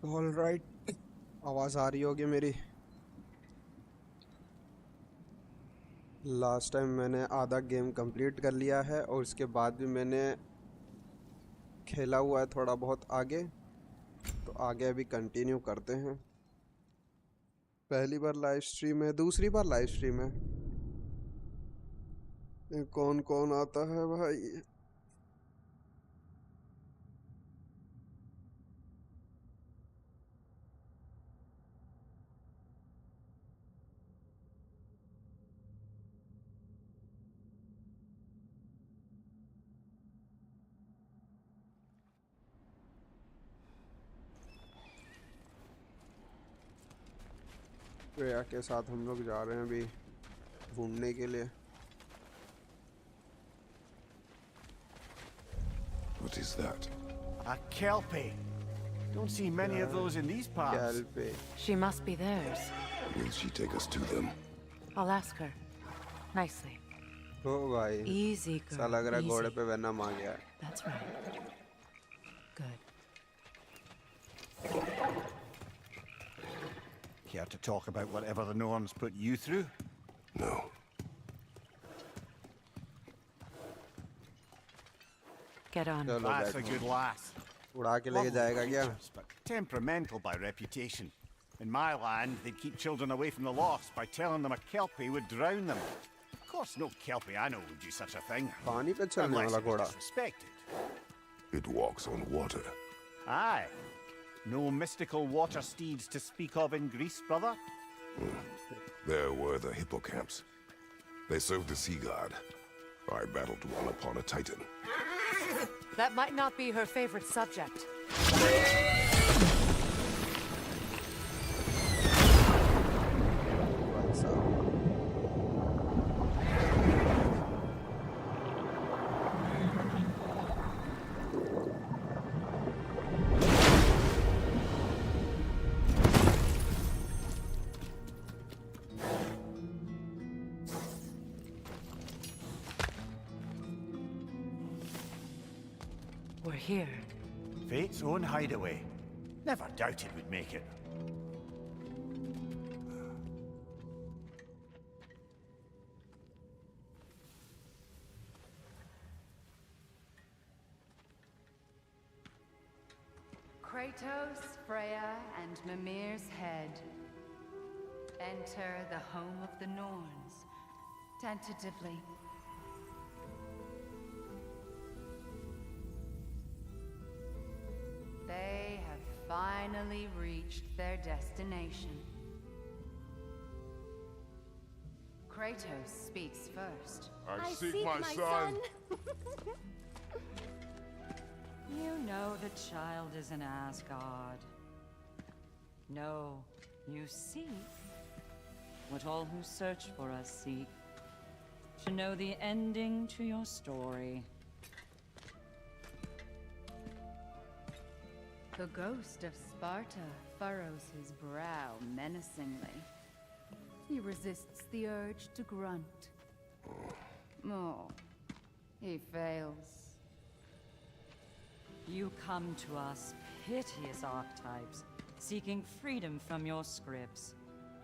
All right, आवाज़ आ रही होगी मेरी। लास्ट टाइम मैंने आधा गेम कंप्लीट कर लिया है और उसके बाद भी मैंने खेला हुआ है थोड़ा बहुत आगे, तो आगे अभी कंटिन्यू करते हैं। पहली बार लाइव स्ट्रीम है, दूसरी बार लाइव स्ट्रीम है। ये कौन कौन आता है भाई? श्रेया के साथ हम लोग जा रहे हैं अभी ढूंढने के लिए। What is that? A kelpie. Don't see many of those in these parts. कैल्पे। She must be theirs. Will she take us to them? I'll ask her. Nicely. हो भाई, Easy, girl. सा लग रहा है घोड़े Easy. पे वेनम आ गया है। That's right. Good. Care to talk about whatever the Norns put you through? No. Get on. चलो That's a बैठो। good lass. उड़ा के लेके Lovely जाएगा क्या? creatures, but temperamental by reputation. In my land, they'd keep children away from the lost by telling them a kelpie would drown them. Of course, no kelpie I know would do such a thing. पानी पे चलने Unless वाला it was घोड़ा। disrespected. It walks on water. Aye. No mystical water steeds to speak of in Greece, brother? There were the hippocamps. They served the sea god. I battled one upon a titan. That might not be her favorite subject. भाई साहब। We're here. Fate's own hideaway. Never doubted we'd make it. Kratos, Freya, and Mimir's head. Enter the home of the Norns. Tentatively. They have finally reached their destination. Kratos speaks first. I seek my son. You know the child is in Asgard. No, you seek what all who search for us seek. To know the ending to your story. The ghost of Sparta furrows his brow menacingly. He resists the urge to grunt. Oh, he fails. You come to us, piteous archetypes, seeking freedom from your scripts.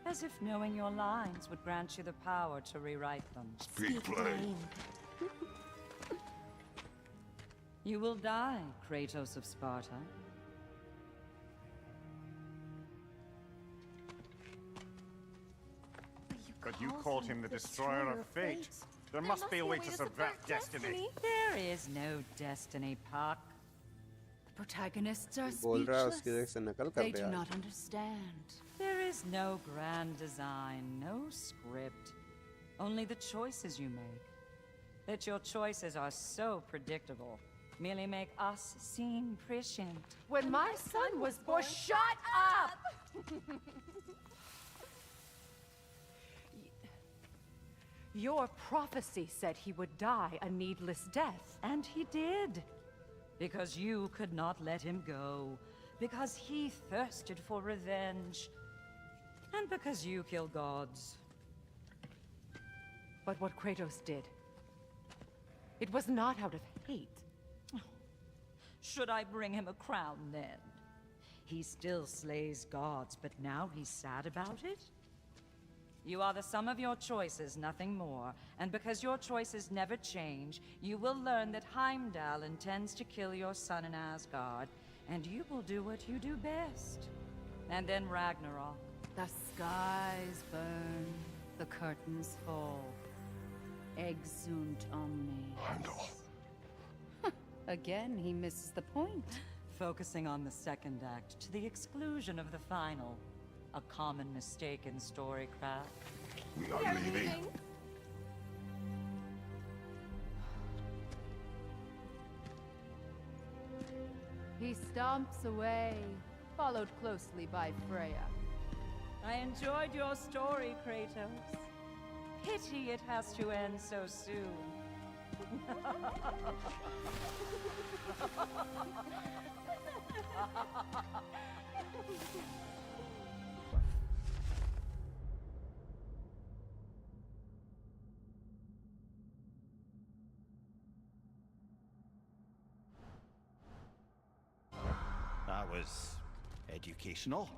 As if knowing your lines would grant you the power to rewrite them. Speak plain. You will die, Kratos of Sparta. But you called him the destroyer of fate. There must be a way to subvert destiny. There is no destiny, Puck. The protagonists are बोल रहा है उसकी जगह speechless. से नकल कर They they do यार। not understand. There is no grand design, no script. Only the choices you make. That your choices are so predictable. Merely make us seem prescient. When my son was born, shut up! Your prophecy said he would die a needless death. And he did. Because you could not let him go. Because he thirsted for revenge. And because you kill gods. But what Kratos did, it was not out of hate. Should I bring him a crown then? He still slays gods, but now he's sad about it? You are the sum of your choices, nothing more. And because your choices never change, you will learn that Heimdall intends to kill your son in Asgard, and you will do what you do best. And then Ragnarok. The skies burn, the curtains fall. Exunt omnes. Heimdall. Again, he misses the point. Focusing on the second act to the exclusion of the final. A common mistake in Storycraft. We are leaving. He stomps away, followed closely by Freya. I enjoyed your story, Kratos. Pity it has to end so soon. That was educational.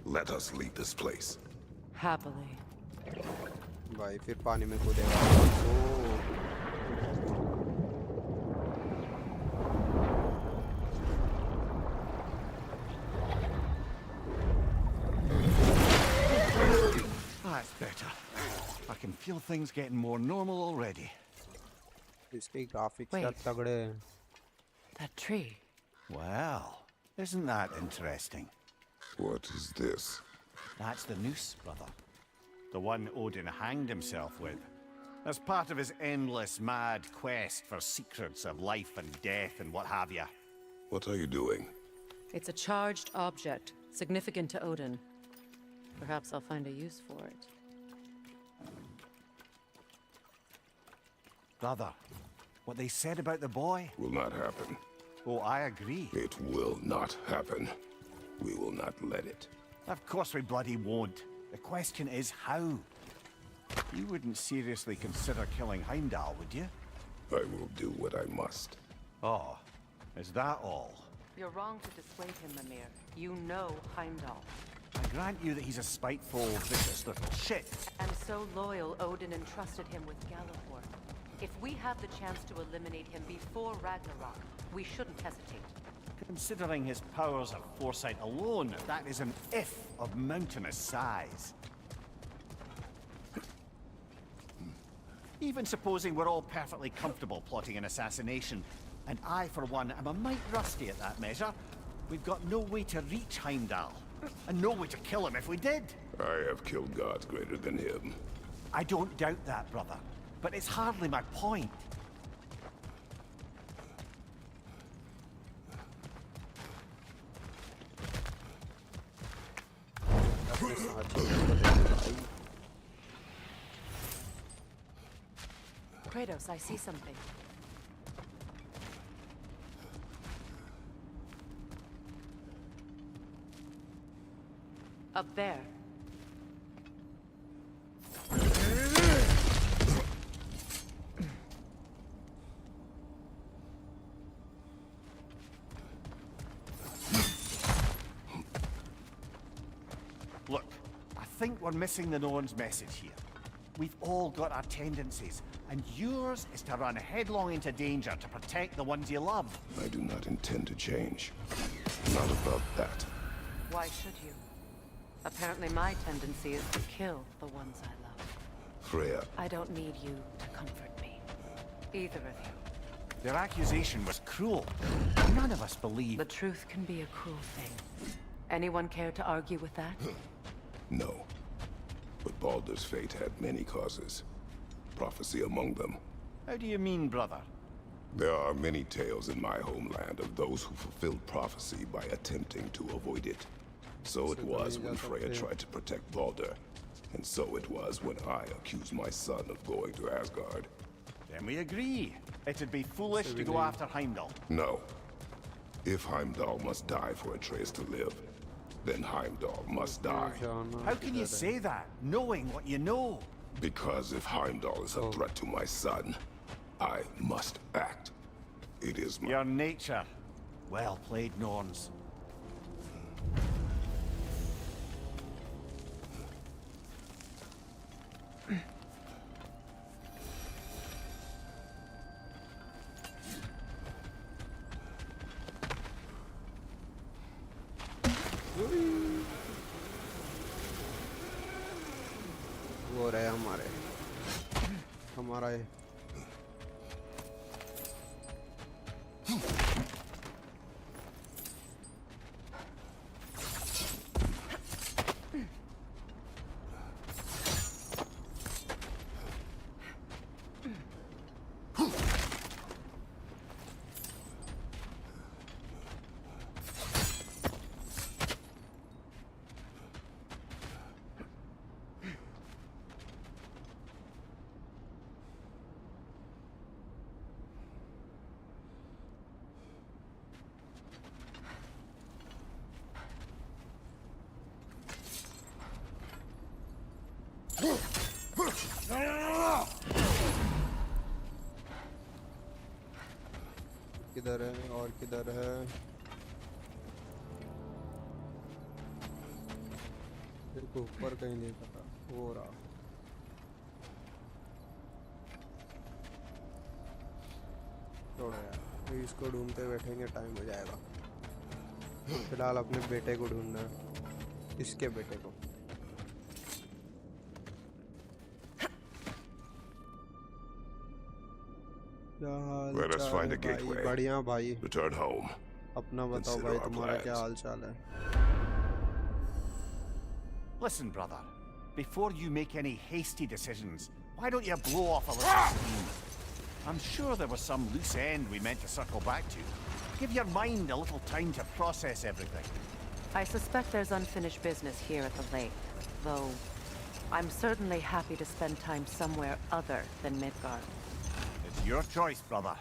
Let us leave this place. Happily. भाई फिर पानी में कूदेगा। ओह That's better. I can feel things getting more normal already. इसके graphics Wait. क्या तगड़े हैं। That tree. Well, isn't that interesting? What is this? That's the noose, brother. The one Odin hanged himself with. As part of his endless, mad quest for secrets of life and death and what have you. What are you doing? It's a charged object, significant to Odin. Perhaps I'll find a use for it. Brother, what they said about the boy? Will not happen. Oh, I agree. It will not happen. We will not let it. Of course we bloody won't. The question is how. You wouldn't seriously consider killing Heimdall, would you? I will do what I must. Oh, is that all? You're wrong to dissuade him, Mimir. You know Heimdall. I grant you that he's a spiteful, vicious little shit. And so loyal, Odin entrusted him with Galliford. If we have the chance to eliminate him before Ragnarok, we shouldn't hesitate. Considering his powers of foresight alone, that is an if of mountainous size. Even supposing we're all perfectly comfortable plotting an assassination, and I, for one, am a mite rusty at that measure, we've got no way to reach Heimdall, and no way to kill him if we did. I have killed gods greater than him. I don't doubt that, brother, but it's hardly my point. अपने साथी को देखो भाई। Kratos, I see something. Up there. Look, I think we're missing the Norn's message here. We've all got our tendencies, and yours is to run headlong into danger to protect the ones you love. I do not intend to change. Not about that. Why should you? Apparently my tendency is to kill the ones I love. Freya, I don't need you to comfort me. Either of you. Their accusation was cruel. None of us believe. The truth can be a cruel thing. Anyone care to argue with that? no. But Baldur's fate had many causes. Prophecy among them. How do you mean, brother? There are many tales in my homeland of those who fulfilled prophecy by attempting to avoid it. So it was when Freya tried to protect Baldur. And so it was when I accused my son of going to Asgard. Then we agree. It'd be foolish to go after Heimdall. No. If Heimdall must die for Atreus to live, then Heimdall must die. How can you say that, knowing what you know? Because if Heimdall is a threat to my son, I must act. It is my... Your nature. Well played, Norns. वो रहे हमारा ये किधर है और किधर है मेरे को ऊपर कहीं नहीं पता वो रहा छोड़ो यार इसको ढूंढते बैठेंगे टाइम हो जाएगा फिलहाल अपने बेटे को ढूंढना है इसके बेटे को Let us find a gateway. बढ़िया भाई Return home. अपना बताओ भाई तुम्हारा क्या हाल चाल है Listen, brother. Before you make any hasty decisions, why don't you blow off a little steam? I'm sure there was some loose end we meant to circle back to. Give your mind a little time to process everything. I suspect there's unfinished business here at the lake, though I'm certainly happy to spend time somewhere other than Midgard. It's your choice, brother.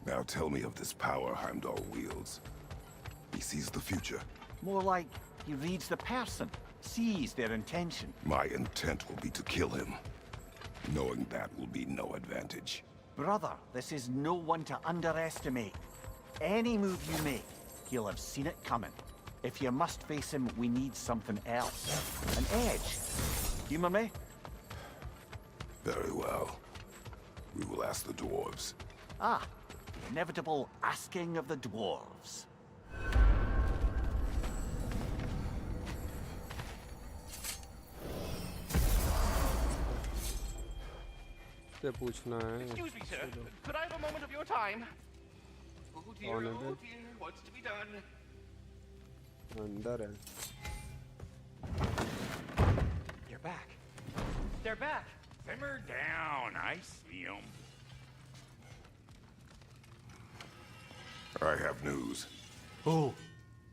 Now tell me of this power Heimdall wields. He sees the future. More like he reads the person, sees their intention. My intent will be to kill him. Knowing that will be no advantage. Brother, this is no one to underestimate. Any move you make, he'll have seen it coming. If you must face him, we need something else. An edge. Humor me? Very well. We will ask the dwarves. Ah, the inevitable asking of the dwarves. से पूछना है Excuse me, sir. Could I have a moment of your time? Oh dear, कौन है oh bay? dear, what's to be done? अंदर है You're back. They're back. Simmer down. I see them. I have news. Oh.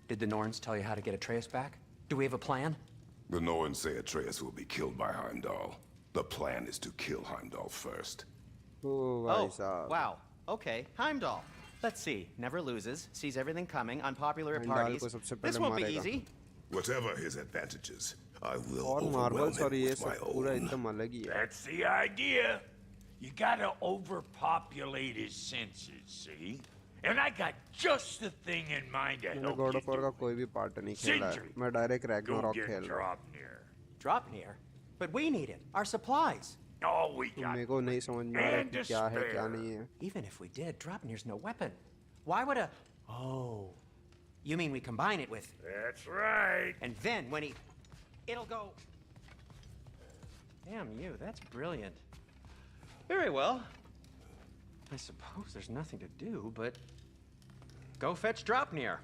Did the Norns tell you how to get Atreus back? Do we have a plan? The Norns say Atreus will be killed by Heimdall. The plan is to kill Heimdall first. ओ भाई Oh, साहब wow. Okay, Heimdall. Let's see. Never loses. Sees everything coming. Unpopular at Heimdall parties. को सबसे This पहले won't be मारेगा। easy. Whatever his advantages, I will और overwhelm Marvels him और ये with my सब पूरा own. एकदम अलग ही है That's the idea. You gotta overpopulate his senses, see? And I got just the thing in mind to मैंने help God you of war do का it. कोई भी पार्ट नहीं खेला है Sindri, मैं डायरेक्ट Go रैग्नारॉक get खेल रहा हूँ Draupnir. Draupnir? But we need it. Our supplies. All we तो got. मेरे को नहीं समझ में आ रहा And कि क्या है क्या despair. नहीं है Even if we did, Draupnir's no weapon. Why would a... Oh. You mean we combine it with... That's right. And then when he... It'll go... Damn you, that's brilliant. Very well. I suppose there's nothing to do, but... Go fetch Draupnir.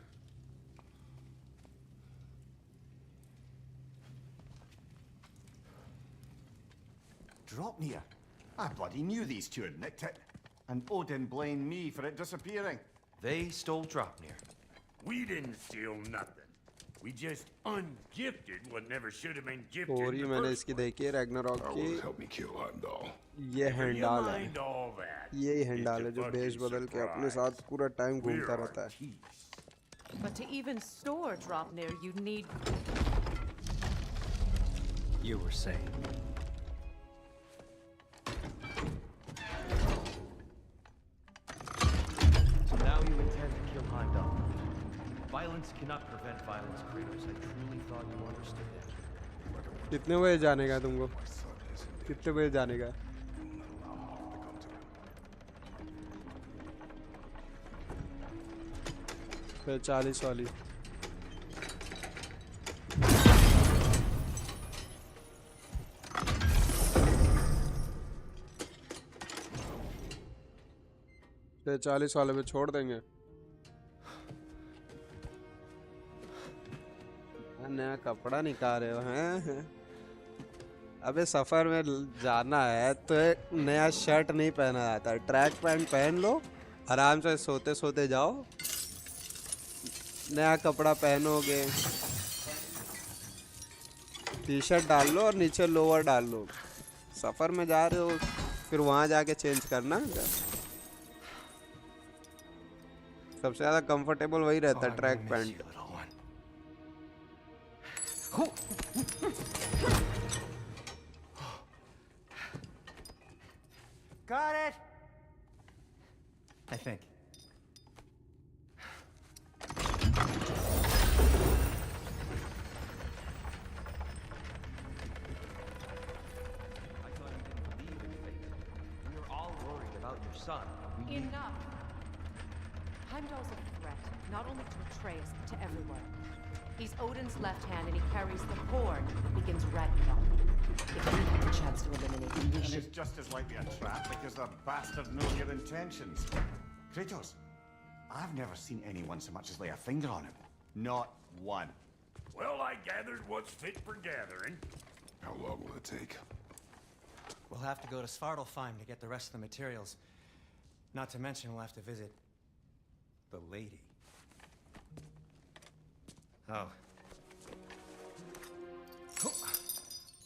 Dropnir. I bloody knew these two had nicked it. And Odin blamed me for it disappearing. They stole Dropnir. We didn't steal nothing. We just ungifted what never should have been gifted story in the मैंने first इसकी place. देखी है Ragnarok How की. will it help me kill Heimdall? ये Never you हैंडाल है. mind all that. यही It's हैंडाल a है जो fucking बेस बदल के अपने surprise. साथ पूरा टाइम घूमता We're रहता है. artistes. But to even store Dropnir, you need... You were saying. So now you intend to kill Heimdall. Violence cannot prevent violence, Kratos. I truly thought you understood that. कितने बजे जाने का तुमको? कितने बजे जाने का? फिर 40 वाली. फिर 40 वाले पे छोड़ देंगे. नया कपड़ा निकाल रहे हो हैं? अबे सफर में जाना है तो एक नया शर्ट नहीं पहना जाता है. ट्रैक पैंट पहन लो, आराम से सोते सोते जाओ. नया कपड़ा पहनोगे, टी शर्ट डाल लो और नीचे लोअर डाल लो. सफर में जा रहे हो फिर वहां जाके चेंज करना. सबसे ज्यादा कंफर्टेबल वही रहता है, track pant. Got it! I think. I thought you didn't believe in fate. We were all worried about your son. Enough! Heimdall's a threat, not only to Atreus, but to everyone. He's Odin's left hand, and he carries the horn that begins Ragnarok. If we had the chance to eliminate him, we And should... it's just as likely a trap because the bastard know your intentions. Kratos, I've never seen anyone so much as lay a finger on him. Not one. Well, I gathered what's fit for gathering. How long will it take? We'll have to go to Svartalfheim to get the rest of the materials. Not to mention we'll have to visit the lady. Oh.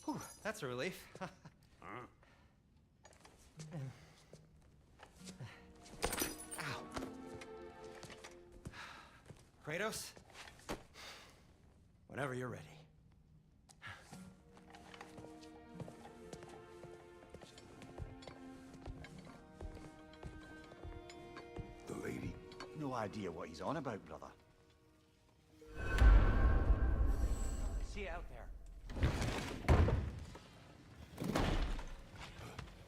Whew, that's a relief. Ow. Kratos? Whenever you're ready. The lady? No idea what he's on about, brother. See you out there.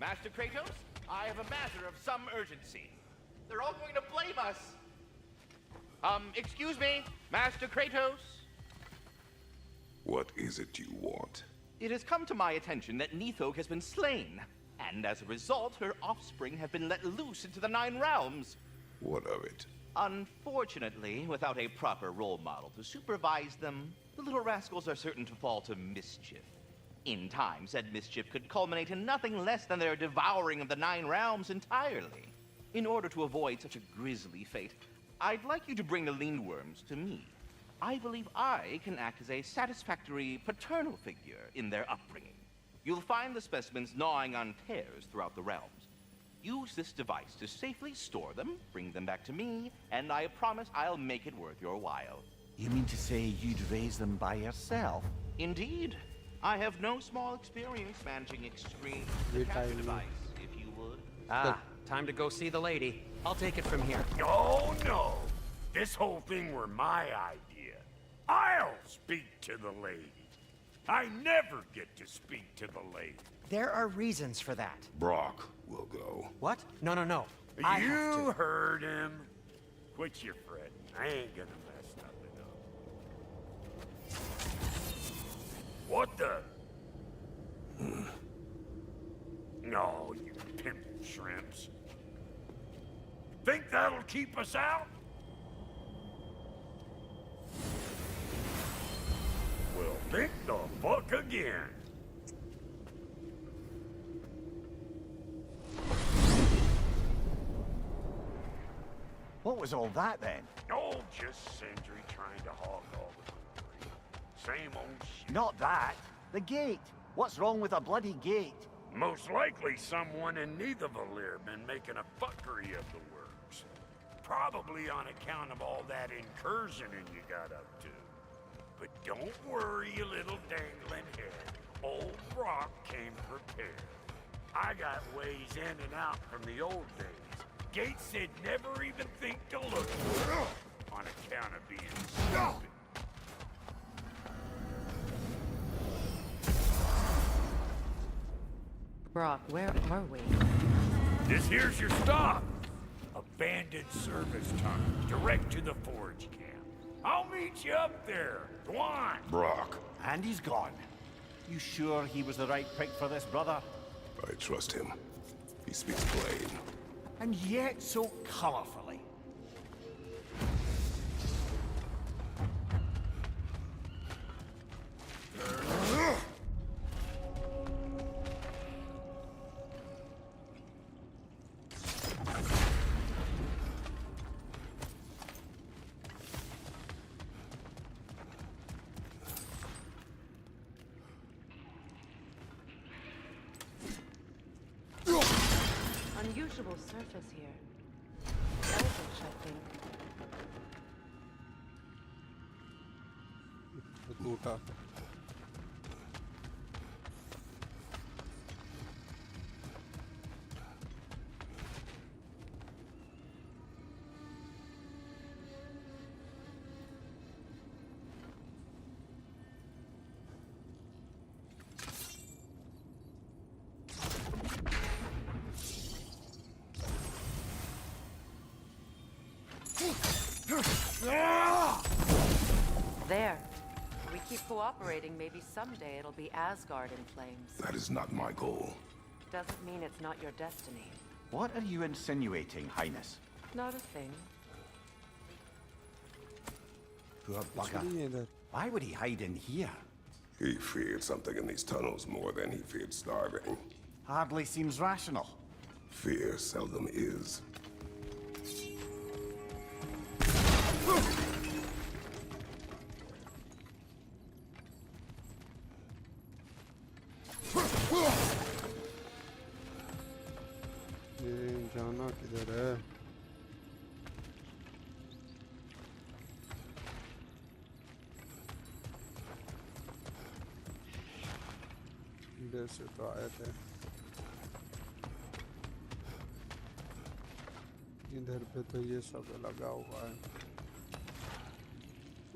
Master Kratos, I have a matter of some urgency. They're all going to blame us. Excuse me, Master Kratos? What is it you want? It has come to my attention that Nithog has been slain, and as a result, her offspring have been let loose into the Nine Realms. What of it? Unfortunately, without a proper role model to supervise them, the little rascals are certain to fall to mischief. In time, said mischief could culminate in nothing less than their devouring of the Nine Realms entirely. In order to avoid such a grisly fate, I'd like you to bring the Lindworms to me. I believe I can act as a satisfactory paternal figure in their upbringing. You'll find the specimens gnawing on tears throughout the realms. Use this device to safely store them, bring them back to me, and I promise I'll make it worth your while. You mean to say you'd raise them by yourself? Indeed. I have no small experience managing extreme. The capture device, if you would. Ah, time to go see the lady. I'll take it from here. Oh, no. This whole thing were my idea. I'll speak to the lady. I never get to speak to the lady. There are reasons for that. Brock will go. What? No, no, no. I have You to. heard him. Quit your fretting. I ain't gonna mess nothing up. What the? No, you pimp shrimps. Think that'll keep us out? Well, think the fuck again. was all that then? Oh, just Sindri trying to hog all the glory. Same old shit. Not that. The gate. What's wrong with a bloody gate? Most likely someone in Nidavellir been making a fuckery of the works. Probably on account of all that incursioning you got up to. But don't worry, you little dangling head. Old Brock came prepared. I got ways in and out from the old days. Gates said never even think to look for it, on account of being stupid. Brock, where are we? This here's your stop. Abandoned service tunnel, direct to the forge camp. I'll meet you up there. Go on. Brock, And he's gone. You sure he was the right pick for this, brother? I trust him. He speaks plain. And yet so colorfully. Unusual surface here. Elvish, I think. टूटा There. If we keep cooperating, maybe someday it'll be Asgard in flames. That is not my goal. Doesn't mean it's not your destiny. What are you insinuating, Highness? Not a thing. Poor कुछ नहीं है इधर Why would he hide in here? He feared something in these tunnels more than he feared starving. Hardly seems rational. Fear seldom is. ये जाना किधर है इधर से तो आए थे इधर पे तो ये सब लगा हुआ है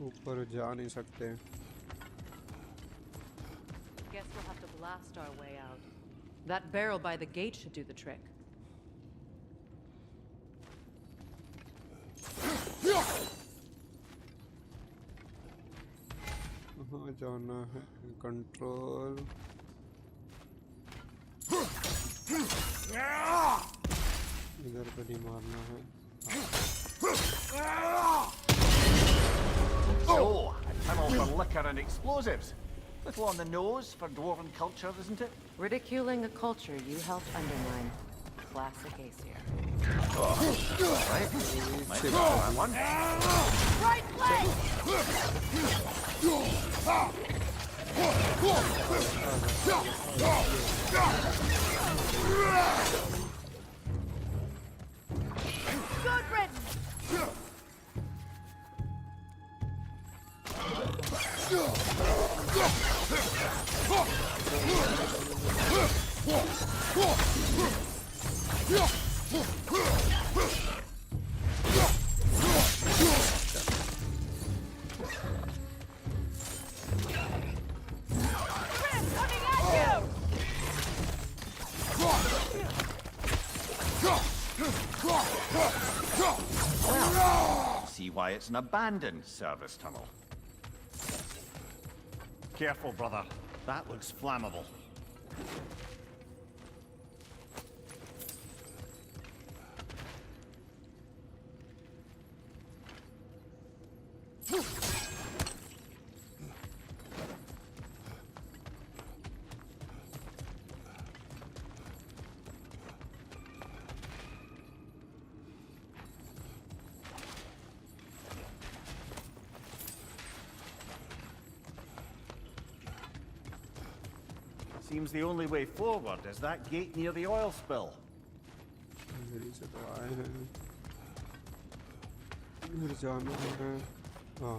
ऊपर जा नहीं सकते Guess we'll have to blast our way out. That barrel by the gate should do the trick. कहाँ जाना है कंट्रोल इधर पे नहीं मारना है Oh, a tunnel for liquor and explosives. Little on the nose for dwarven culture, isn't it? Ridiculing a culture you helped undermine. Classic Aesir. Right. Might be that one. Right leg! Good riddance! See why it's an abandoned service tunnel. Careful, brother. That looks flammable. Seems the only way forward is that gate near the oil spill. अंधेरी से तो आए हैं, इधर जाना है। हाँ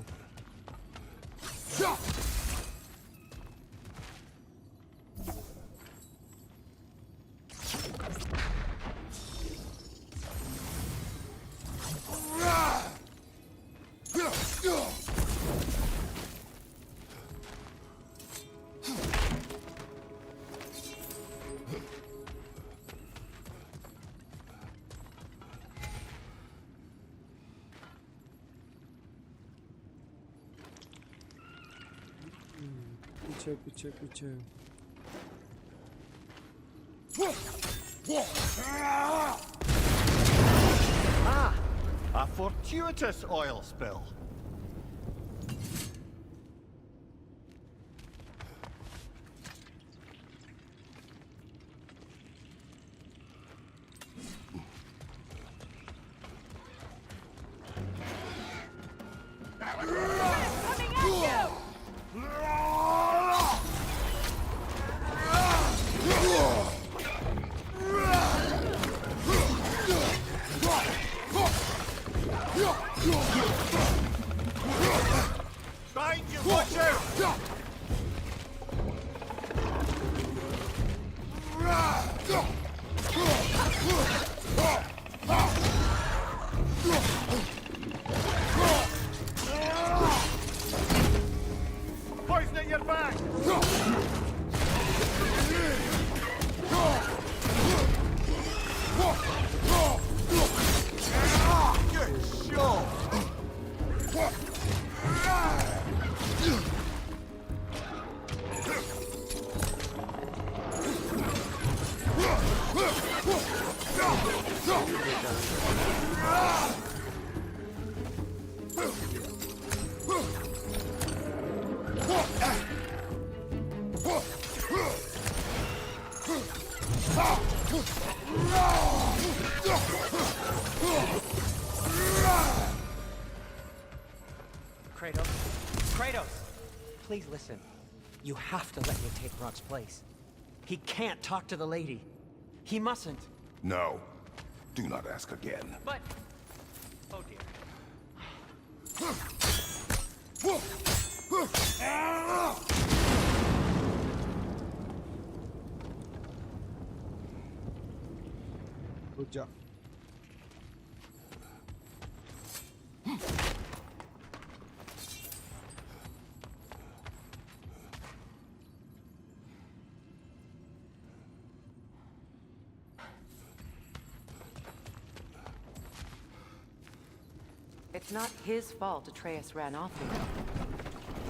पीछे पीछे पीछे। Ah! A fortuitous oil spill. Behind you, watch out! Poison at your back! Good shot! Kratos? Kratos! Please listen. You have to let me take Rock's place. He can't talk to the lady. He mustn't. No. Do not ask again. But... Oh dear. रुक जा। It's not his fault Atreus ran off with him.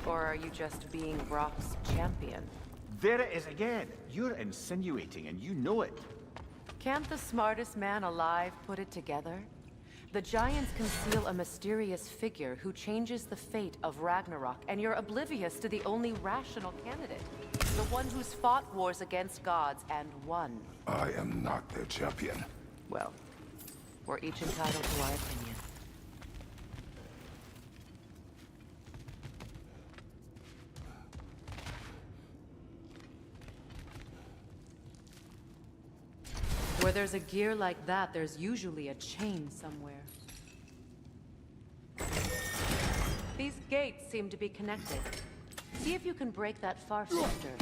Or are you just being Brock's champion? There it is again. You're insinuating and you know it. Can't the smartest man alive put it together? The Giants conceal a mysterious figure who changes the fate of Ragnarok, and you're oblivious to the only rational candidate. The one who's fought wars against gods and won. I am not their champion. Well, we're each entitled to our opinion. Where there's a gear like that, there's usually a chain somewhere. These gates seem to be connected. See if you can break that far sector.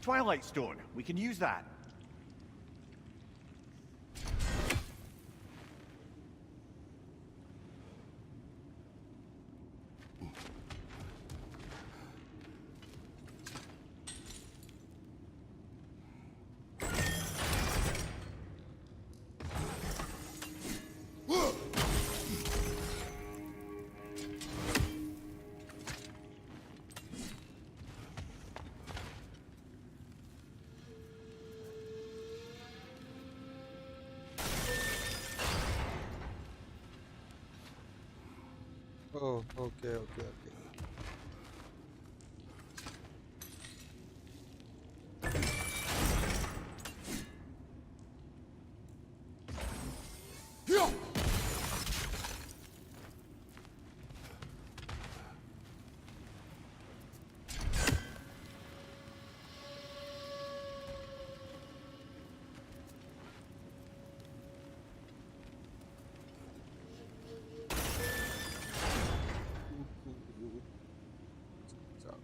Twilight Stone. We can use that. Oh, okay, okay, okay.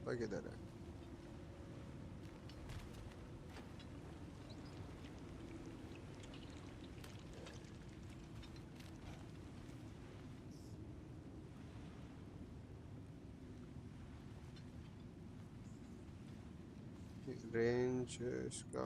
जाता किधर है? Range इसका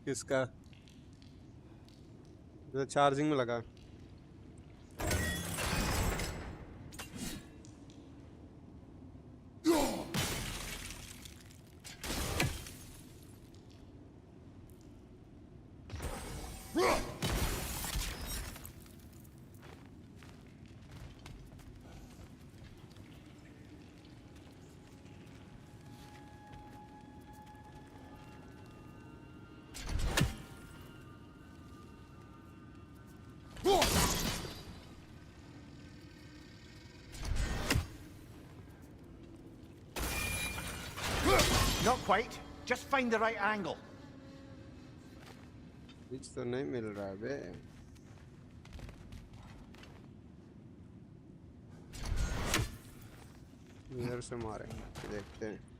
किसका जो charging में लगा Not quite. Just find the right angle. बीच तो नहीं मिल रहा है बे इधर से मारेंगे देखते हैं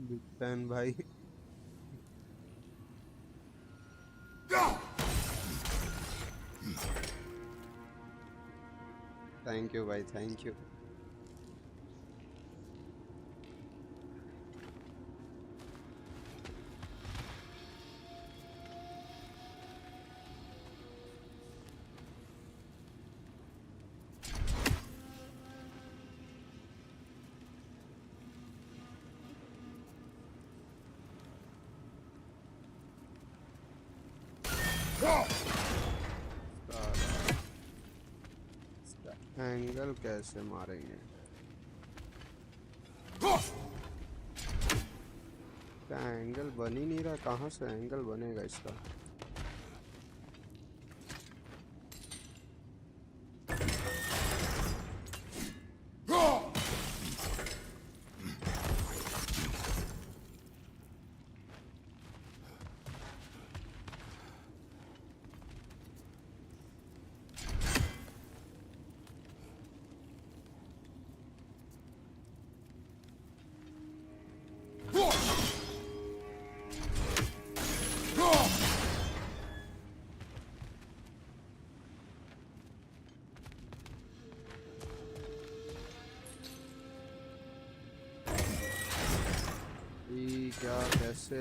बिग फैन भाई थैंक यू भाई थैंक यू एंगल कैसे मारेंगे क्या एंगल बन ही नहीं रहा, कहाँ से एंगल बनेगा इसका? क्या कैसे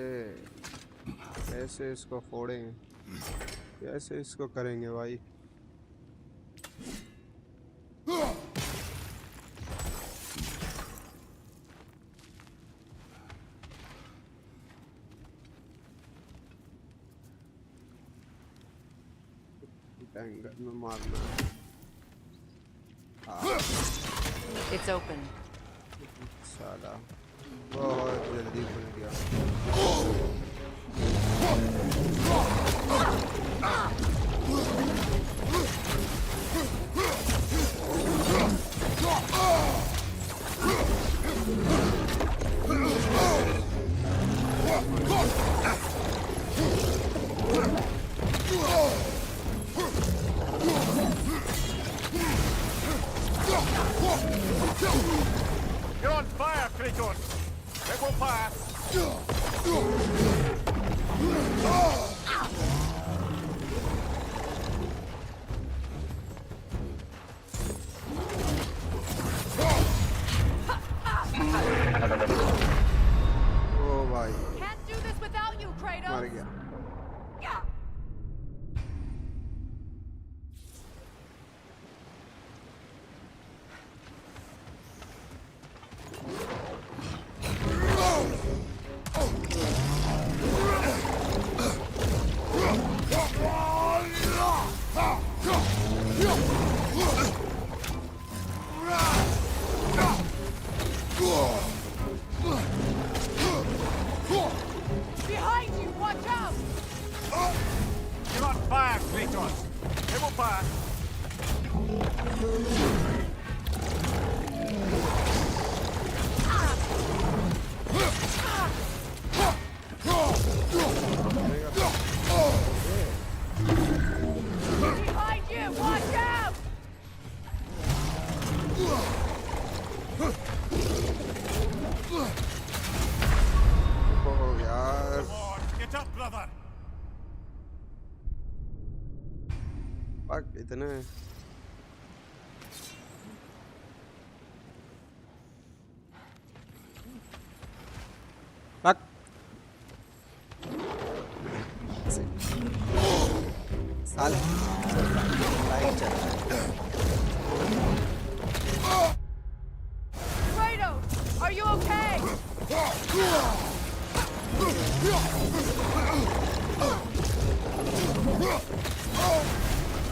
कैसे इसको फोड़ें, कैसे इसको करेंगे भाई? एंगल में मारना है। It's open. साला बहुत जल्दी खुल गया। You're on fire, Kratos! It will pass! ओ भाई Can't do this without you, Kratos. मर गया। Behind you, watch out! You're on fire, Kratos! It will pass! Behind you, watch out! ओ यार Come on, get up, brother! पक इतने पक साले light चल रहा है। Kratos, are you okay?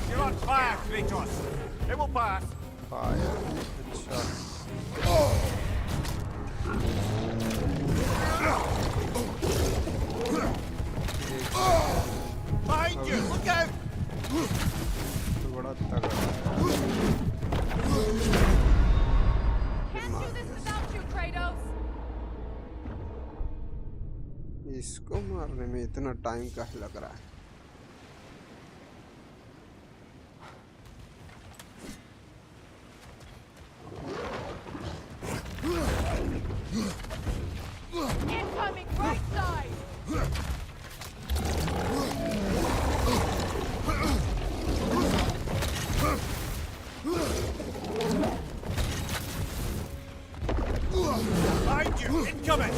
You're on fire, Kratos! It will pass! Fire अच्छा Behind you! Look out! तो बड़ा तगड़ा Can't do this without you, Kratos. इसको मारने में इतना टाइम काहे लग रहा है? Incoming right side. Behind you! Incoming!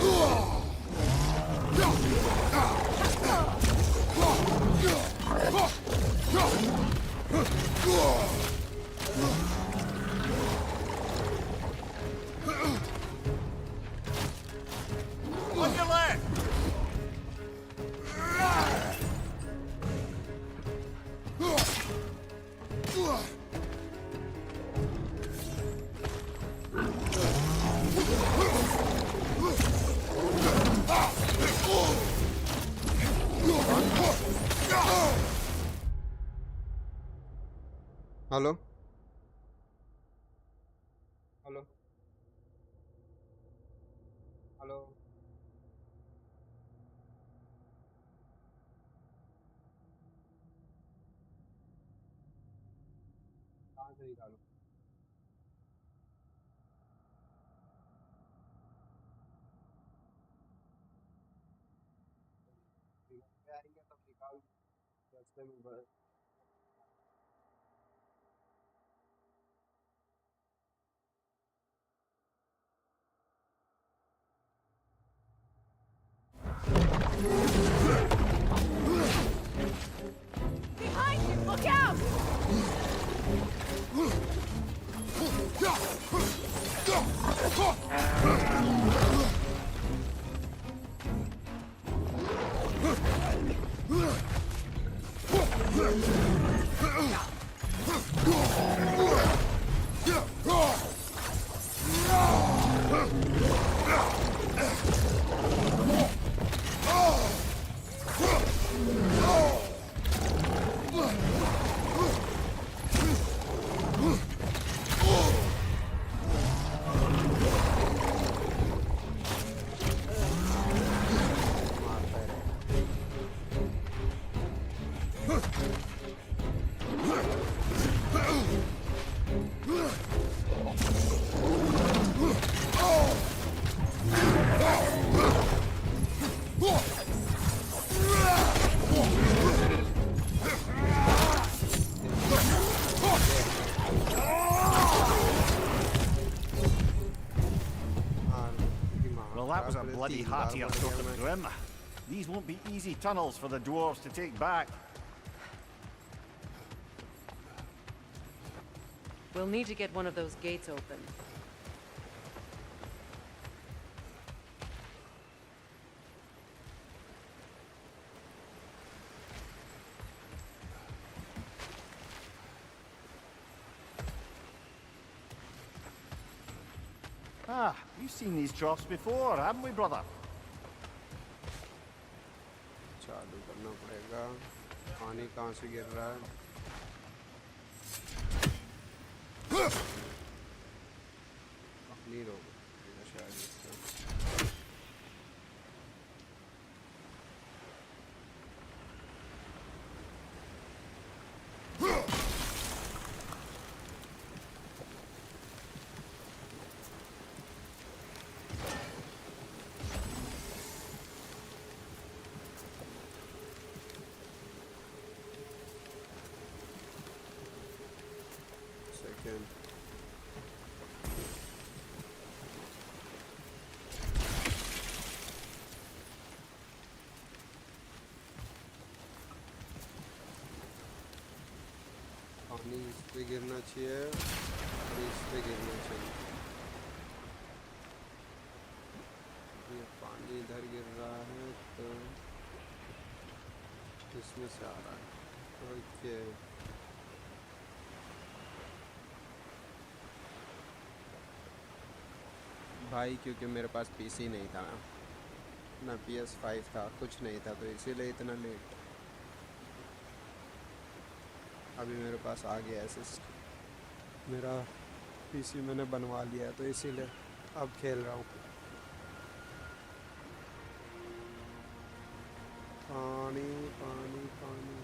Hello hello hello कहाँ से निकालो पे आएंगे तब निकाल रास्ते में Behind you! Look out! Well, that was a bloody heartier sort of grim. These won't be easy tunnels for the dwarves to take back. We'll need to get one of those gates open. Ah, we've seen these troughs before, haven't we, brother? चालू करना पड़ेगा पानी कहाँ से गिर रहा है अपनी रोक शायद इसका second पानी इस पे गिरना चाहिए और इस पे गिरना चाहिए ये पानी इधर गिर रहा है तो इसमें से आ रहा है ओके भाई क्योंकि मेरे पास पीसी नहीं था ना PS5 था कुछ नहीं था तो इसीलिए इतना लेट अभी मेरे पास आ गया असिस्ट मेरा पीसी मैंने बनवा लिया तो इसीलिए अब खेल रहा हूँ पानी पानी पानी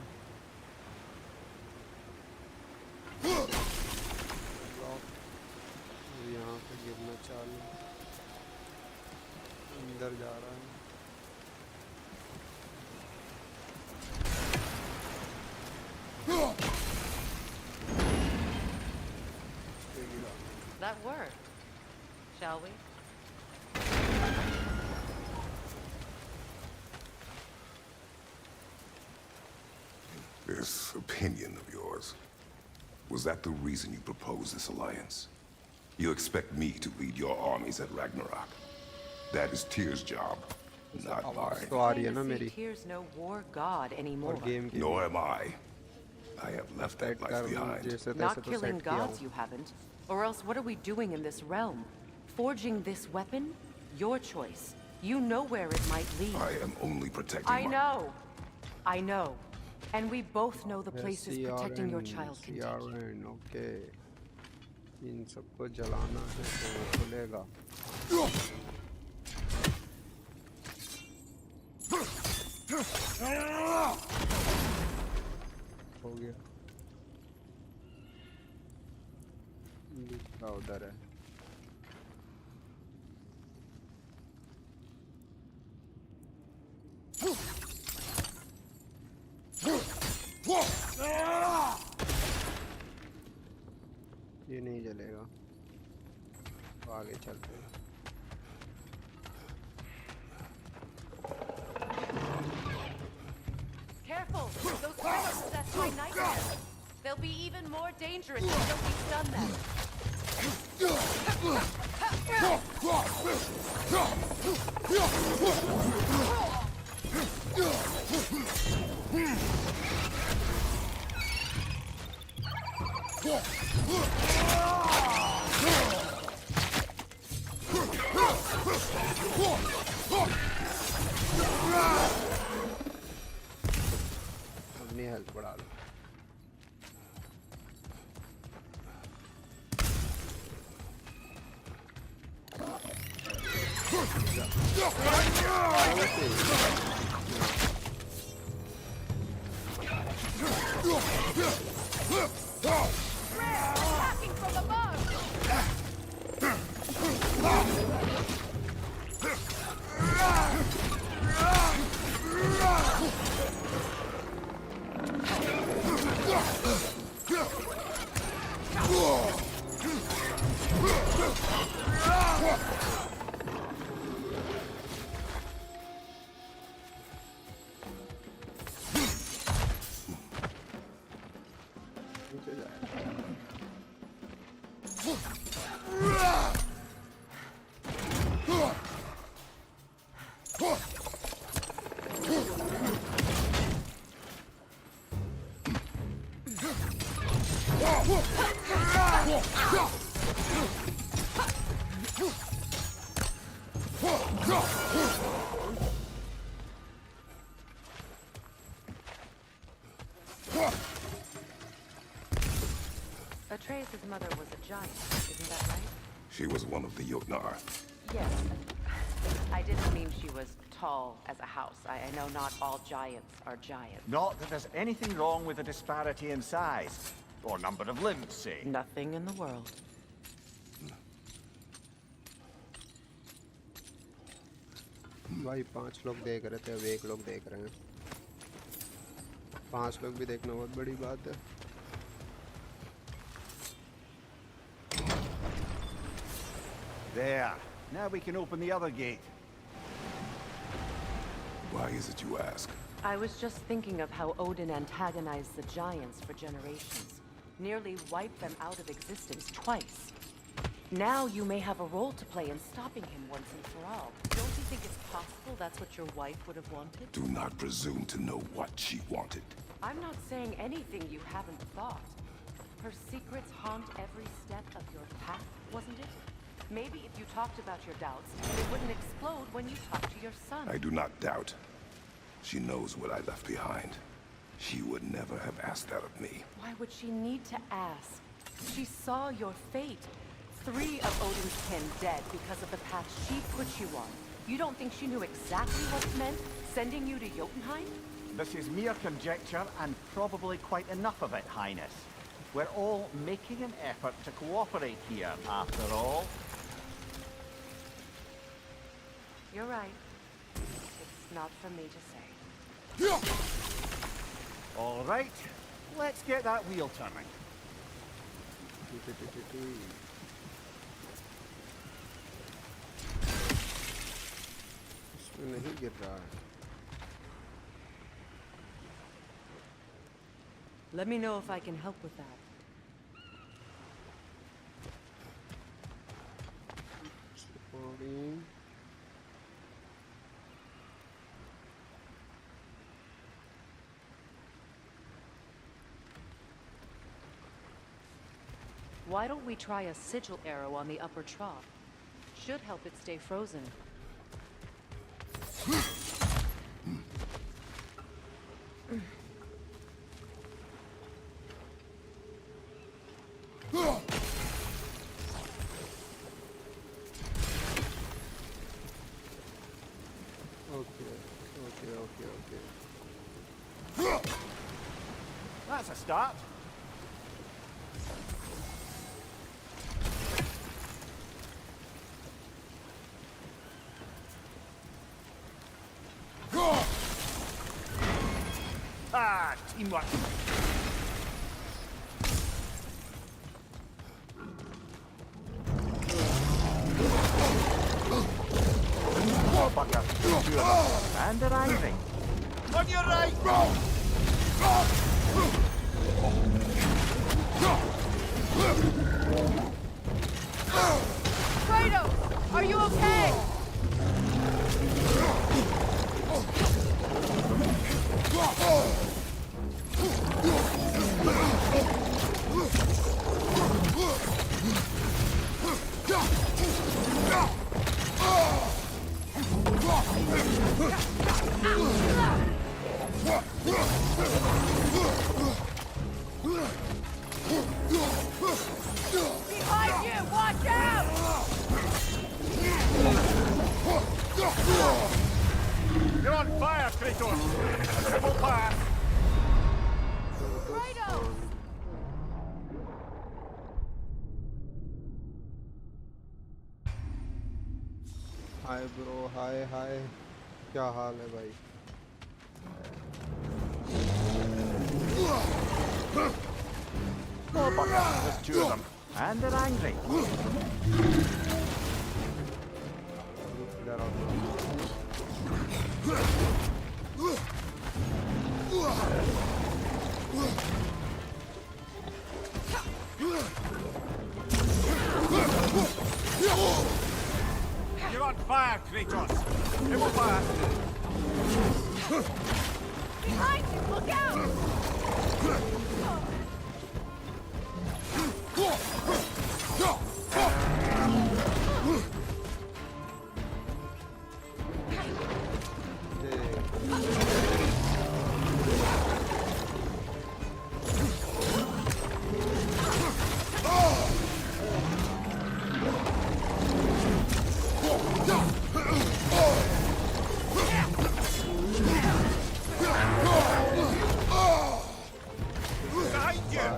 यहाँ पे गिरना चालू अंदर जा रहा है That worked. Shall we? This opinion of yours, was that the reason you proposed this alliance? You expect me to lead your armies at Ragnarok? That is Tyr's job, not mine. तो आ रही है ना मेरी Tyr's no war god anymore. और game की Nor am I. I have left that life behind. जैसे तैसे Not तो killing सेट किया gods, हूँ you haven't. Or else, what are we doing in this realm? Forging this weapon? Your choice. You know where it might lead. I am only protecting I know. I know. And we both know the places protecting your child can take you. CRN, okay. इन सबको जलाना है तो वो खुलेगा. हो गया. दूसरा उधर है. ये नहीं जलेगा. तो आगे चलते हैं. Careful! Those critters possess my nightmare. They'll be even more dangerous until we've done them. अपनी हेल्थ बढ़ा लो. Attacking from above! Atreus' mother was a giant, isn't that right? She was one of the Jotnar. Yes. I didn't mean she was tall as a house. I know not all giants are giants. Not that there's anything wrong with a disparity in size. Or number of limbs, say. Nothing in the world. भाई 5 लोग देख रहे थे, अब 1 लोग देख रहे हैं. 5 लोग भी देखना बहुत बड़ी बात है. There. Now we can open the other gate. Why is it you ask? I was just thinking of how Odin antagonized the giants for generations. Nearly wiped them out of existence twice. Now you may have a role to play in stopping him once and for all. Don't you think it's possible that's what your wife would have wanted? Do not presume to know what she wanted. I'm not saying anything you haven't thought. Her secrets haunt every step of your path, wasn't it? Maybe if you talked about your doubts, they wouldn't explode when you talked to your son. I do not doubt. She knows what I left behind. She would never have asked that of me. Why would she need to ask? She saw your fate. 3 of Odin's kin dead because of the path she put you on. You don't think she knew exactly what it meant, sending you to Jotunheim? This is mere conjecture, and probably quite enough of it, Highness. We're all making an effort to cooperate here, after all. You're right. It's not for me to say. All right, let's get that wheel turning. इसमें नहीं गिर रहा है. Let me know if I can help with that. Why don't we try a sigil arrow on the upper trough? Should help it stay frozen. That's a start. Ah, teamwork. Oh, bugger. And they're angry. On your right! Kratos! Are you okay? Behind you! Watch out! You're on fire, Kratos! Triple pass! Kratos! Hi bro, hi hi, क्या हाल है भाई? Oh, bugger. There's two of them. And they're angry. इधर आओ। You're on fire, Kratos! Triple pass! Behind you! Look out! Behind you!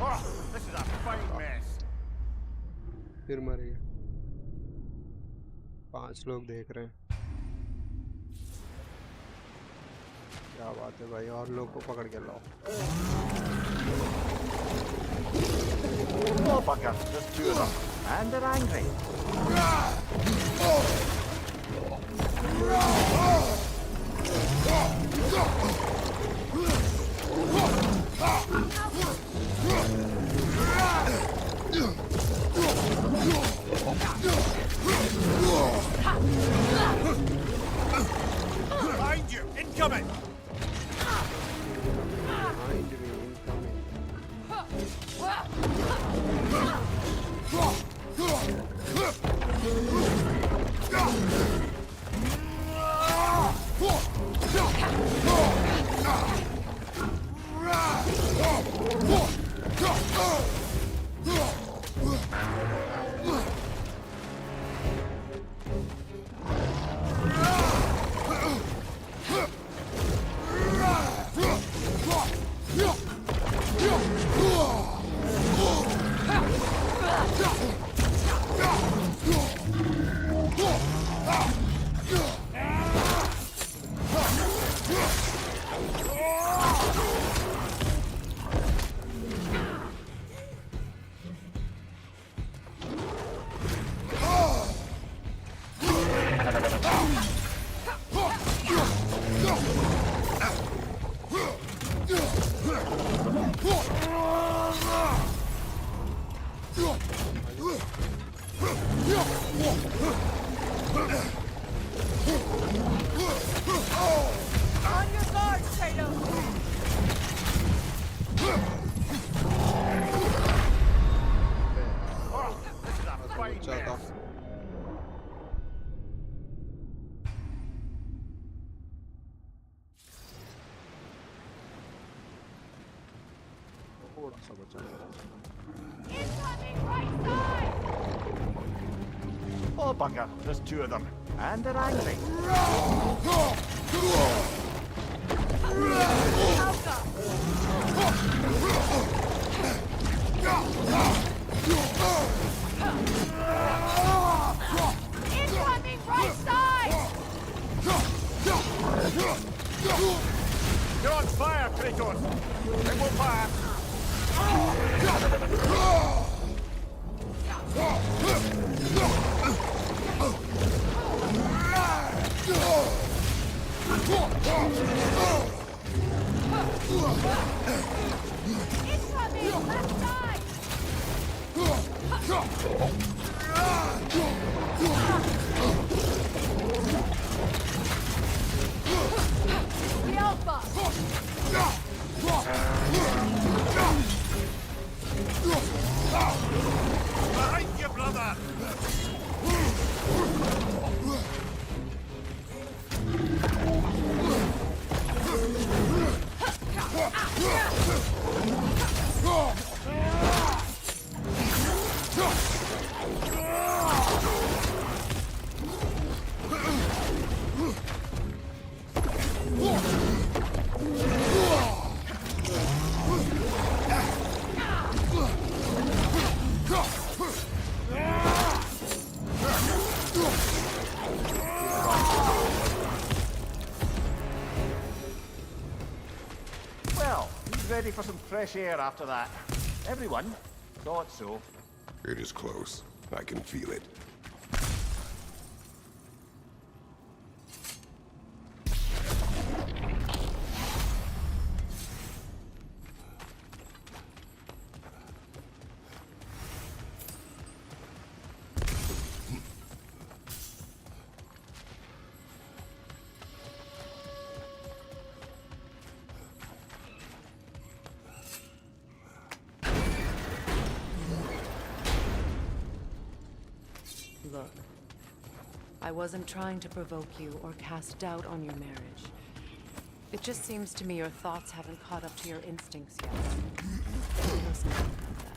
Oh, this is a fine mess. फिर मर गया। 5 लोग देख रहे हैं। क्या बात है भाई, और लोग को पकड़ के लाओ। Oh, bugger. There's two of them. And they're angry. Behind you! Incoming! Behind me, incoming. Ah! थोड़ा सा बचा है। Oh, bugger. There's two of them. And they're angry. Incoming right side! You're on fire, Kratos. They will fire. Incoming left side! The Alpha! Behind you, brother. Well, he's ready for some fresh air after that. Everyone thought so. It is close. I can feel it. Look, I wasn't trying to provoke you or cast doubt on your marriage. It just seems to me your thoughts haven't caught up to your instincts yet. There's nothing about that.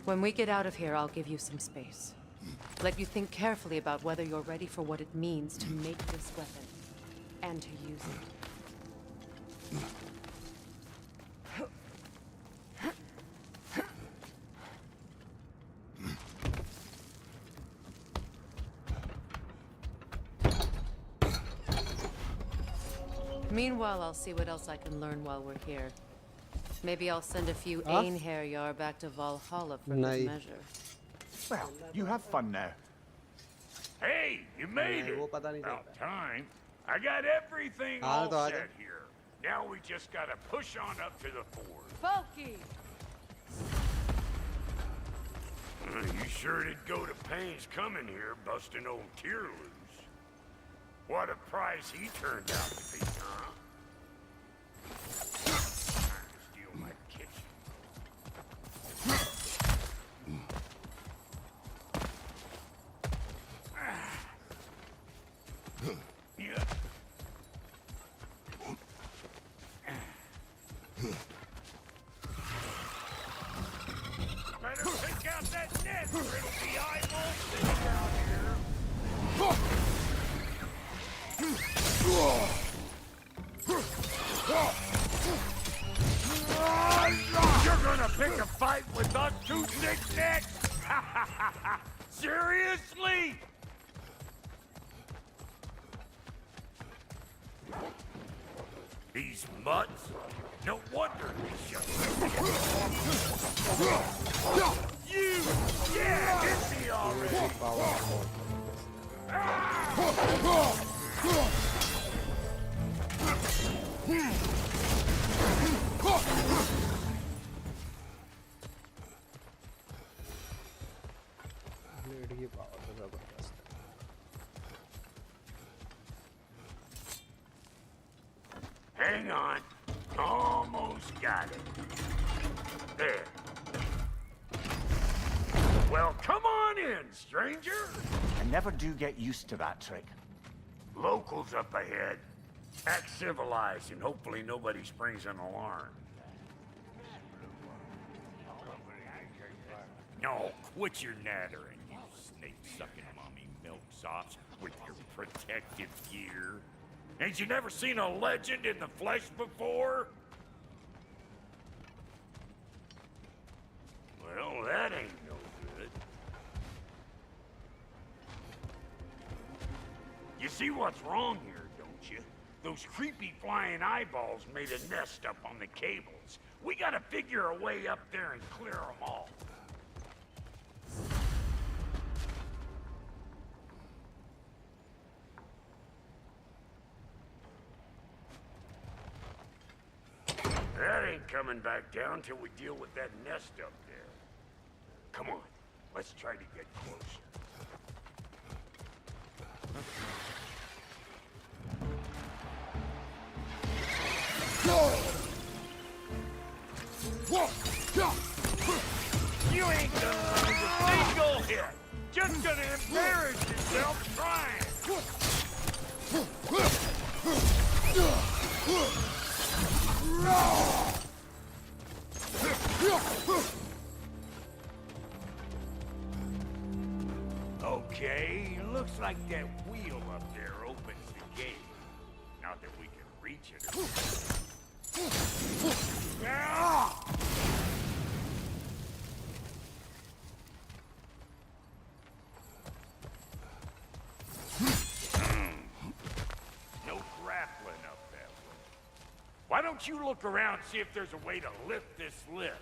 When we get out of here, I'll give you some space. Let you think carefully about whether you're ready for what it means to make this weapon, and to use it. Meanwhile, I'll see what else I can learn while we're here. Maybe I'll send a few Einherjar back to Valhalla for good measure. Well, you have fun now. Hey, you made it! About time. I got everything all set here. Now we just gotta push on up to the fort. Bulky! You sure did go to pains coming here, busting old Tyr loose. What a prize he turned out to be, huh? Steal my kitchen. Yeah. Better pick out that net, or it'll be eyeball sitting down here. You're gonna pick a fight with us two knickknacks? Seriously? These mutts? No wonder they shut you! Yeah, hit me already! Blade की power तो जबरदस्त है। Hang on. Almost got it. There. Well, come on in, stranger. I never do get used to that trick. Locals up ahead. Act civilized and hopefully nobody springs an alarm. No, quit your nattering, you snake-sucking mommy milksops with your protective gear. Ain't you never seen a legend in the flesh before? Well, that ain't no good. You see what's wrong here, don't you? Those creepy flying eyeballs made a nest up on the cables. We gotta figure a way up there and clear them all. That ain't coming back down till we deal with that nest up there. Come on, let's try to get closer. You ain't gonna land a single hit! Just gonna embarrass yourself trying! Okay, looks like that wheel up there opens the gate. Not that we can reach it. No grappling up that way. Why don't you look around, see if there's a way to lift this lift?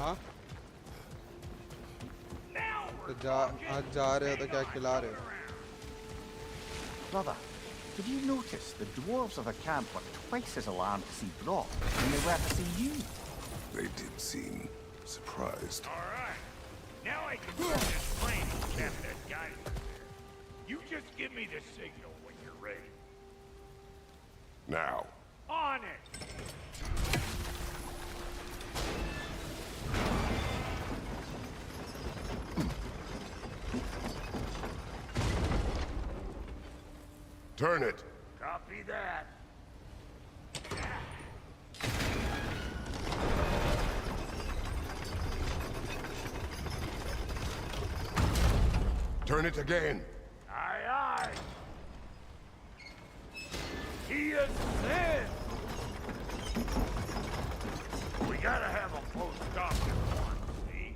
हाँ तो आज जा रहे हो तो क्या खिला रहे हो? Brother, did you notice the dwarves of the camp were twice as alarmed to see Brock than they were to see you? They did seem surprised. All right. Now I can start this plane and cap that guy over there. You just give me the signal when you're ready. Now. On it! Turn it. Copy that. Turn it again. Aye, aye. He is dead. We gotta have a close stop at once, see?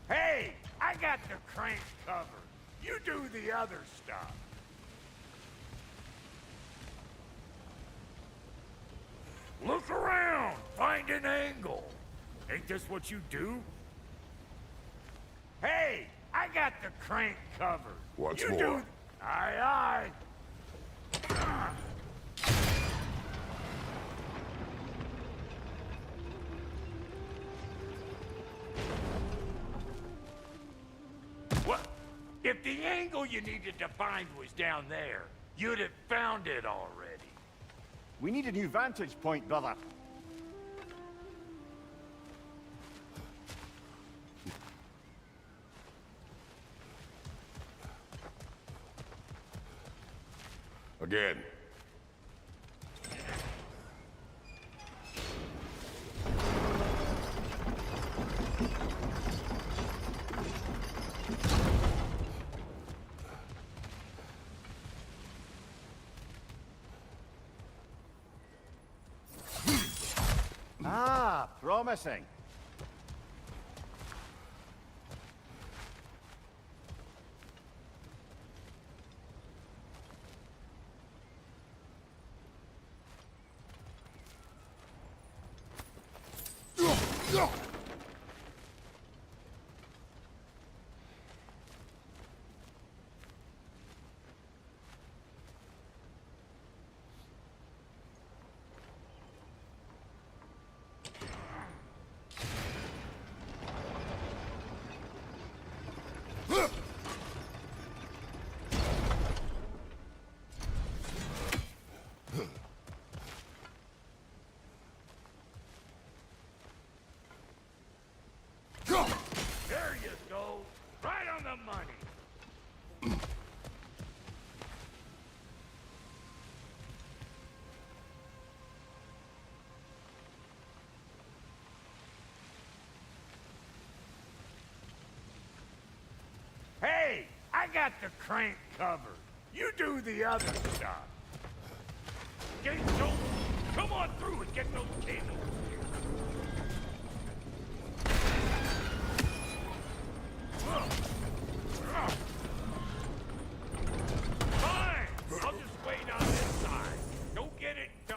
Hey, I got the crank covered. You do the other stuff. Look around, find an angle. Ain't this what you do? Hey, I got the crank covered. Once you more. Do... Aye, aye. What? If the angle you needed to find was down there, you'd have found it already. We need a new vantage point, brother. Again. Ah, promising. There you go. Right on the money. Hey, I got the crank covered. You do the other stuff. Gates open. Come on through and get those cables. Fine! I'll just wait on this side. Go get it done.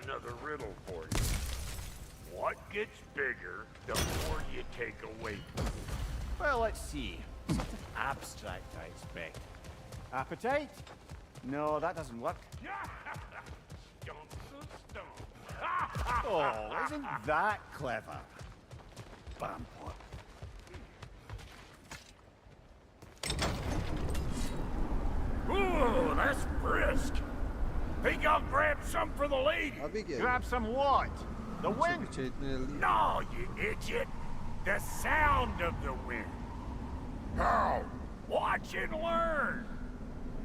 Another riddle for you. What gets bigger the more you take away from it? Well, let's see. Something abstract, I expect. Appetite? No, that doesn't work. Stomp the stomp. Oh, isn't that clever? Bam pot. Ooh, that's brisk. Think I'll grab some for the lady? अभी क्या? Grab some what? The wind? पीछे इतने जल्दी? No, you idiot! The sound of the wind. How? Watch and learn.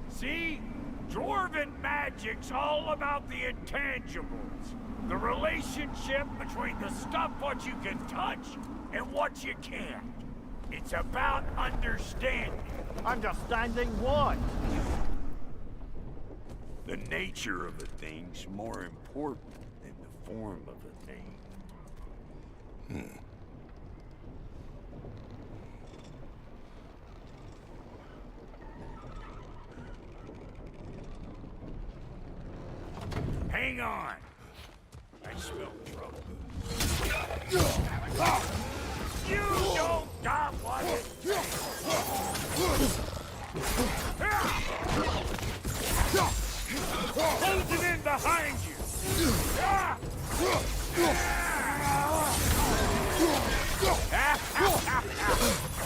See? Dwarven magic's all about the intangibles. The relationship between the stuff what you can touch and what you can't. It's about understanding. Understanding what? The nature of a thing's more important than the form of a thing. Hang on. I smell trouble. You don't got what it Closing in behind you.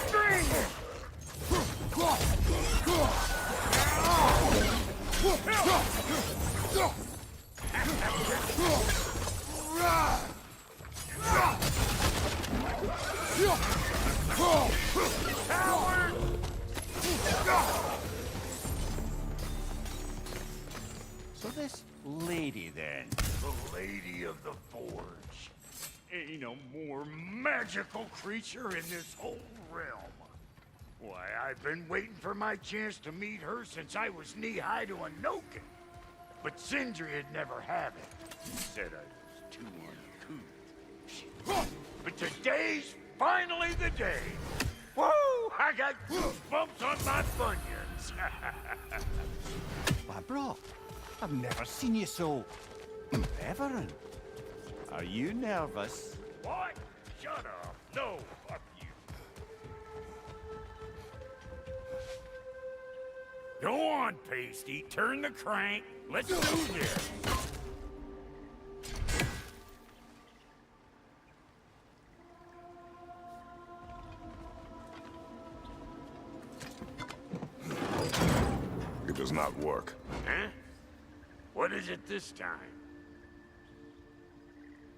String it. So this lady then? The Lady of the Forge. Ain't no more magical creature in this whole realm. Why, I've been waiting for my chance to meet her since I was knee-high to a Noken. But Sindri'd never have it. He said I was too uncouth. But today's finally the day. Woo! I got goosebumps on my bunions. Why, bro, I've never seen you so reverent. Are you nervous? What? Shut up. No, fuck you. Go on, Pasty. Turn the crank. Let's do this. It does not work. Huh? What is it this time?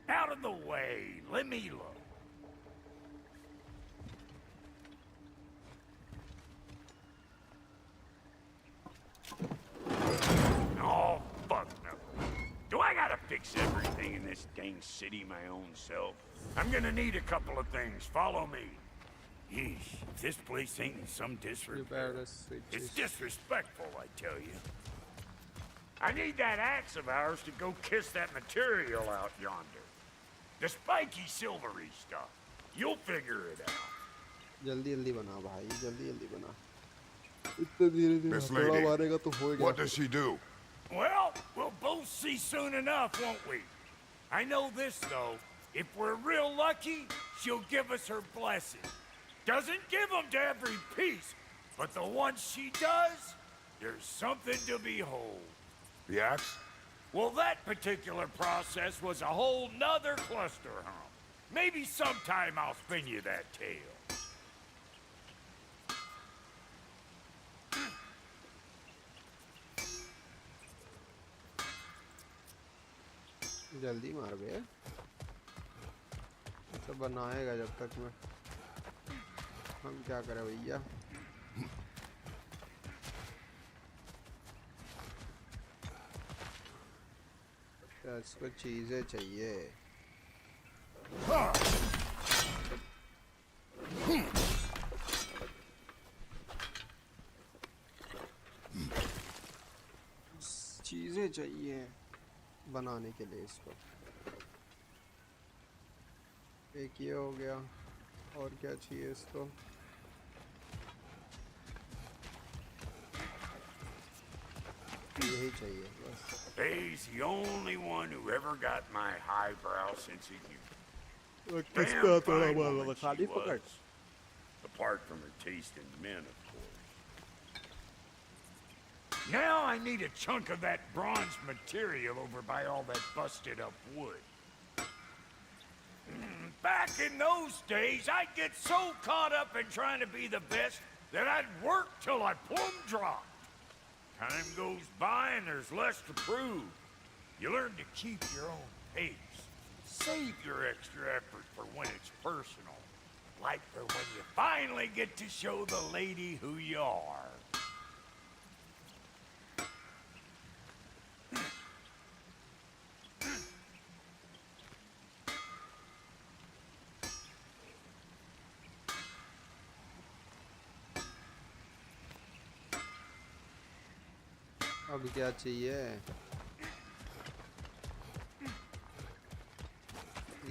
Out of the way. Let me look. Oh, fuck no. Do I gotta fix everything in this dang city my own self? I'm gonna need a couple of things. Follow me. Yeesh, if this place ain't in some disrepair. It's disrespectful, I tell you. I need that axe of ours to go kiss that material out yonder. The spiky silvery stuff. You'll figure it out. जल्दी जल्दी बना भाई, जल्दी जल्दी बना. इतने धीरे धीरे This हथौड़ा lady, मारेगा तो हो गया. what does she do? Well, we'll both see soon enough, won't we? I know this, though. If we're real lucky, she'll give us her blessing. Doesn't give them to every piece, but the ones she does, there's something to behold. The axe? Well, that particular process was a whole nother cluster hump. Maybe sometime I'll spin you that tale. जल्दी मार बे. तो बनाएगा जब तक मैं. हम क्या करें भैया. इसको चीजें चाहिए. चीजें चाहिए बनाने के लिए इसको. एक ये हो गया. और क्या चाहिए इसको. यही चाहिए बस. He's the only one who ever got my highbrow sense of humor. किसका Damn थोड़ा fine बोला woman खाली she पकड़. was. Apart from her taste in men, of course. Now I need a chunk of that bronze material over by all that busted up wood. Back in those days, I'd get so caught up in trying to be the best that I'd work till I plumb dropped. Time goes by and there's less to prove. You learn to keep your own pace. Save your extra effort for when it's personal. Like for when you finally get to show the lady who you are. अब क्या चाहिए?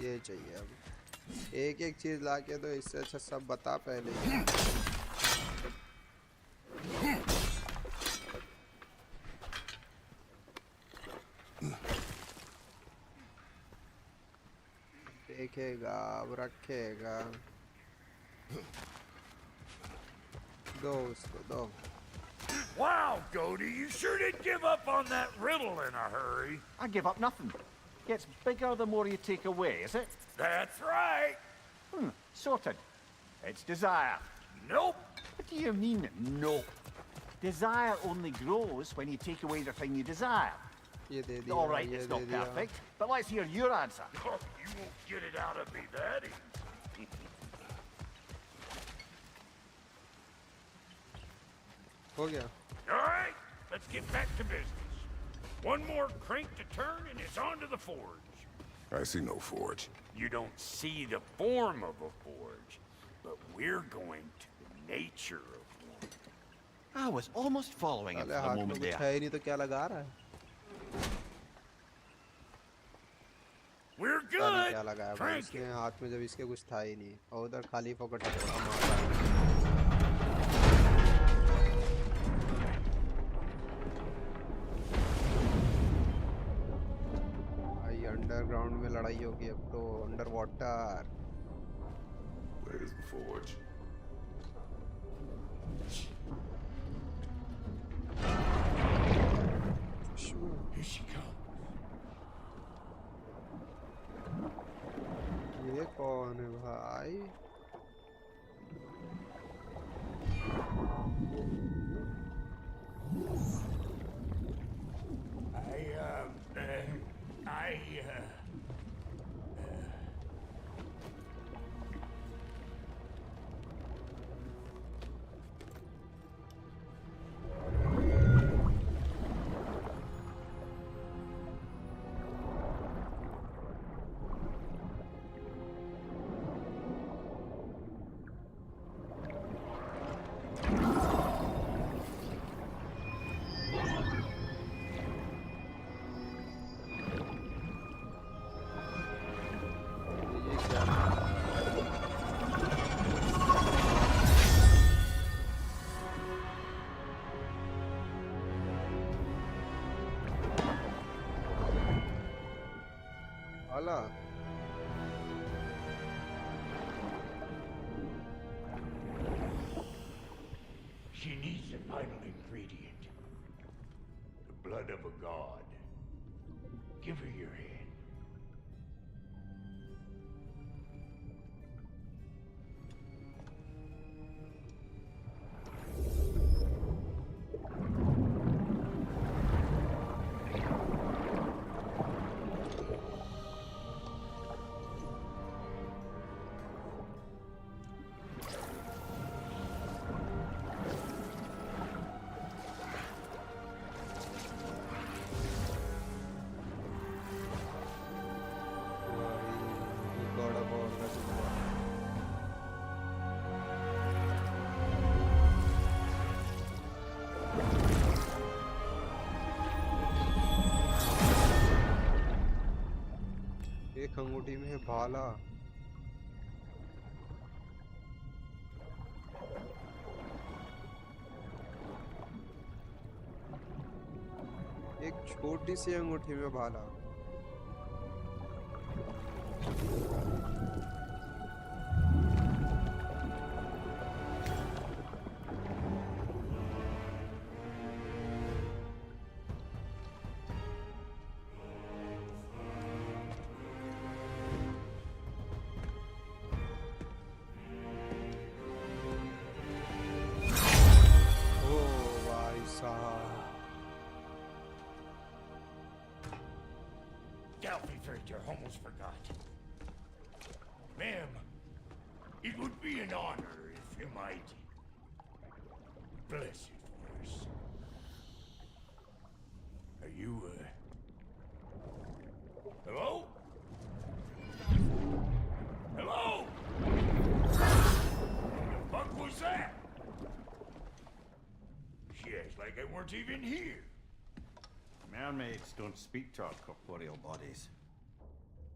ये चाहिए अब। एक एक चीज लाके तो इससे अच्छा सब बता पहले ही। देखेगा अब रखेगा। दो उसको दो। Wow, Cody, you sure did give up on that riddle in a hurry. I give up nothing. Gets bigger the more you take away, is it? That's right. Sorted. It's desire. Nope. What do you mean, nope? Desire only grows when you take away the thing you desire. ये दे दिया, All right, ये it's they not दिया। perfect, but let's hear your answer. Oh, you won't get it out of me that easy. हो गया। All right, let's get back to business. One more crank to turn and it's on to the forge. I see no forge. You don't see the form of a forge, but we're going to the nature of one. I was almost following it अरे for a हाथ में moment कुछ there. है ही नहीं तो क्या लगा रहा है? We're पता नहीं good. क्या लगाया भाई Crank इसके it. हाथ में जब इसके कुछ था ही नहीं और उधर खाली फोकट मारा है। भाई अंडरग्राउंड में लड़ाई होगी अब तो under water. Where's the forge? Here she comes. ये कौन है भाई? ये क्या? आला She needs the final ingredient. The blood of a god. Give her your hand. God of war का सिंबल। एक अंगूठी में है भाला। एक छोटी सी अंगूठी में भाला। ओ भाई साहब selfie first, I almost forgot. Ma'am, it would be an honor if you might bless it for us. Are you, hello? Hello? What the fuck was that? She acts like I weren't even here. Mermaids don't speak to our corporeal bodies.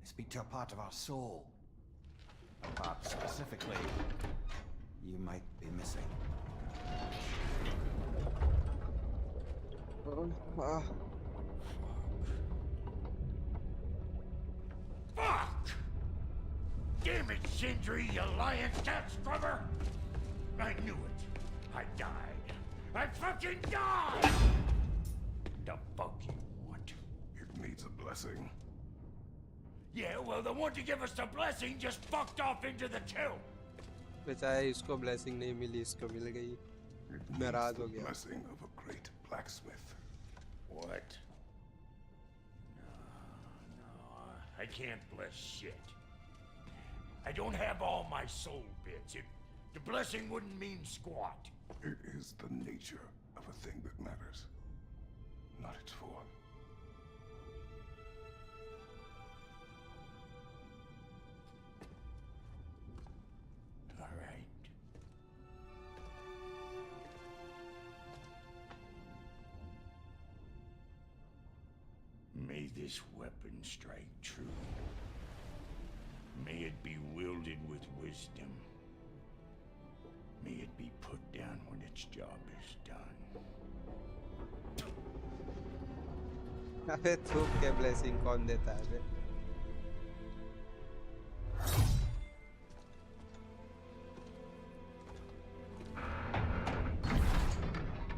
They speak to a part of our soul. A part specifically you might be missing. Fuck! Damn it, Sindri, you lying cat scrubber! I knew it. I died. I fucking died! The fuck you want? It needs a blessing. Yeah, well, the one to give us the blessing just fucked off into the tomb. बेचारा इसको blessing नहीं मिली, इसको मिल गई. It नाराज हो needs the गया. blessing of a great blacksmith. What? No, I can't bless shit. I don't have all my soul bits. The blessing wouldn't mean squat. It is the nature of a thing that matters, not its form. All right. May this weapon strike true. May it be wielded with wisdom. May it be put down when its job is done. अबे थूक के blessing कौन देता है बे?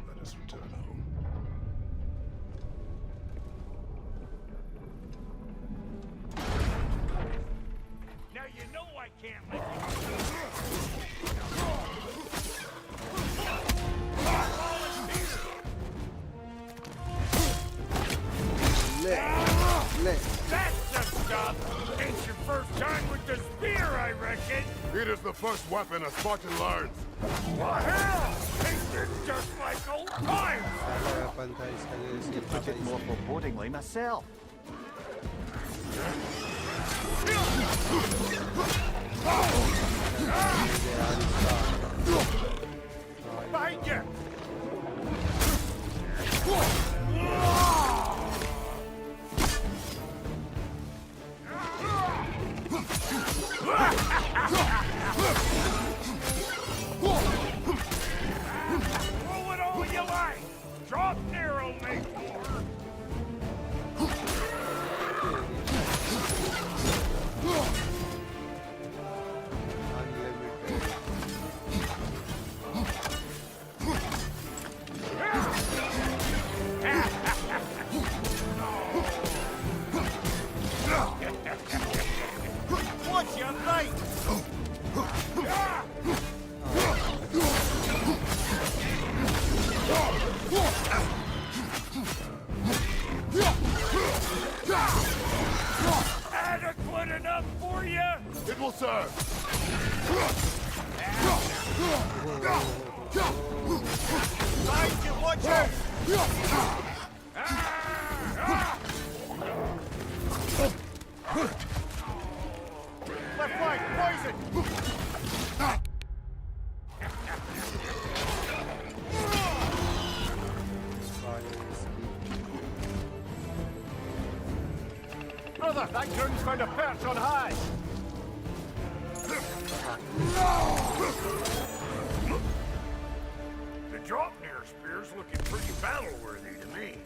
Let us return home. Now you know I can't let you. That's the stuff! Ain't your first time with the spear, I reckon! It is the first weapon a Spartan learns. What hell? Ain't this just like old times? पहला weapon था इसका जो इसी Put it more forebodingly myself. Behind you! Throw it all you like! Drop narrow, make more! What's your light? Adequate enough for you? It will serve. Mind you, watch out! Left flank, poison! Brother, that goon's found a perch on high! The Dropnir spear's looking pretty battle-worthy to me.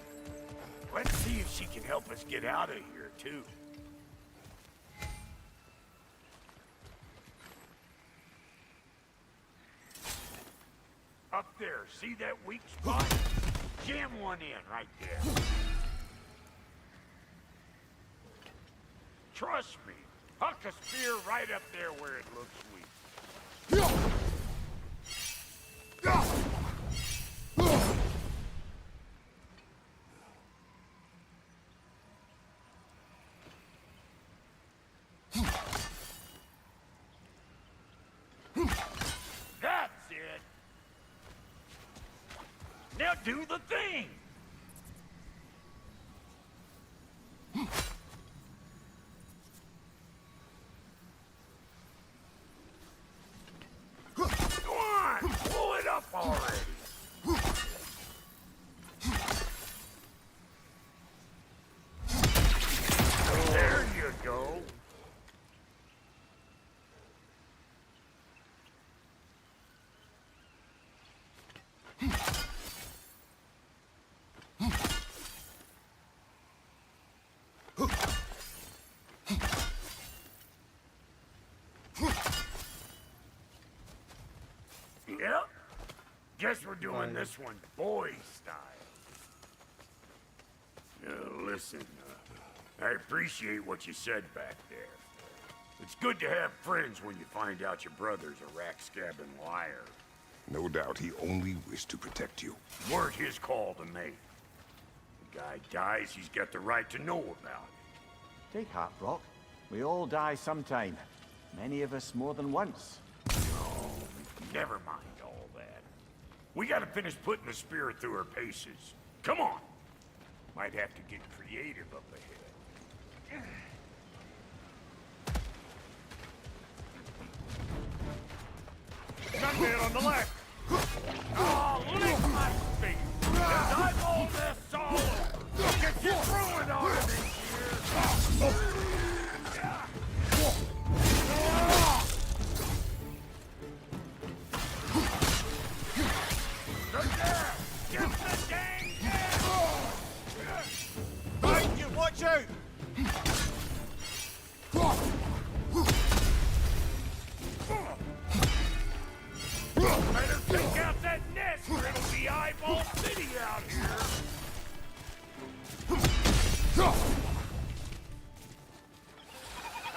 Let's see if she can help us get out of here, too. Up there, see that weak spot? Jam one in right there. Trust me, huck a spear right up there where it looks weak. do the thing! Go on! Pull it up already! There you go! Yep. Guess we're doing this one boy style. Listen, I appreciate what you said back there. It's good to have friends when you find out your brother's a rack-scabbing liar. No doubt he only wished to protect you. Weren't his call to make. The guy dies, he's got the right to know about it. Take heart, Brock. We all die sometime. Many of us more than once. Oh, never mind all that. We gotta finish putting the spirit through her paces. Come on! Might have to get creative up ahead. Gun man on the left! Oh, lick my feet! As I hold this soul, get you through it on me here! Get the dang Fight you! Watch out! Better take out that nest or it'll be eyeball city out here!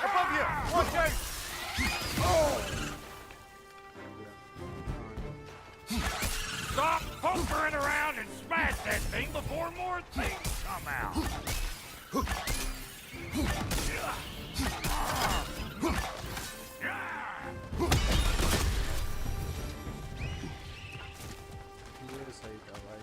Above you! Watch out! Stop pumpering around and smash that thing before more things come out! ये सही था भाई.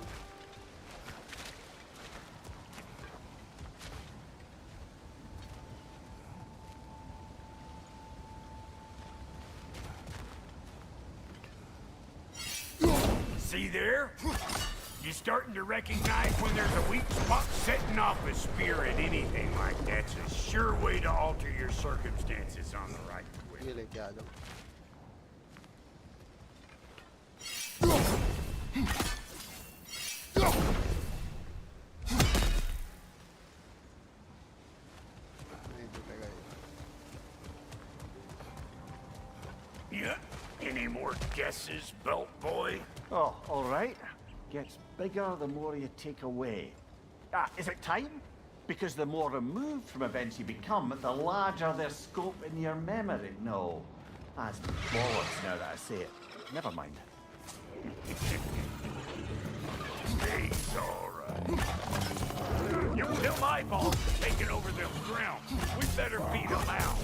See there? You starting to recognize when there's a weak spot? Setting off a spear at anything like that's a sure way to alter your circumstances on the right ये quick. लेके आ जाओ. नहीं टूटेगा ये. Yeah? Any more guesses, belt boy? Oh, all right. Gets bigger the more you take away. Is it time? Because the more removed from events you become, the larger their scope in your memory. No, that's bollocks now that I say it. Never mind. He's alright. You them eyeballs are taking over them ground. We better beat them out.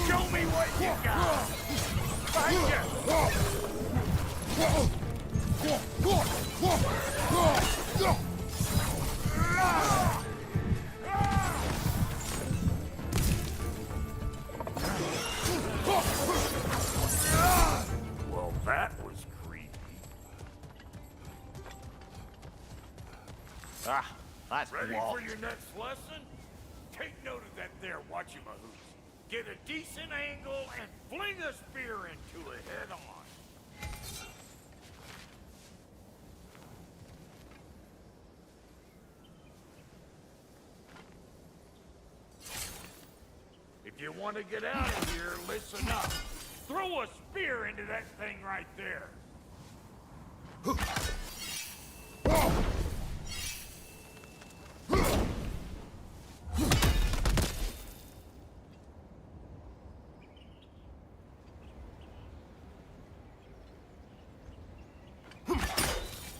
Show me what you got! Fight Well, that was creepy. That's Ready blocked. for your next lesson? Take note of that there whatchamahoos. Get a decent angle and fling a spear into it head on. If you want to get out of here, listen up. Throw a spear into that thing right there.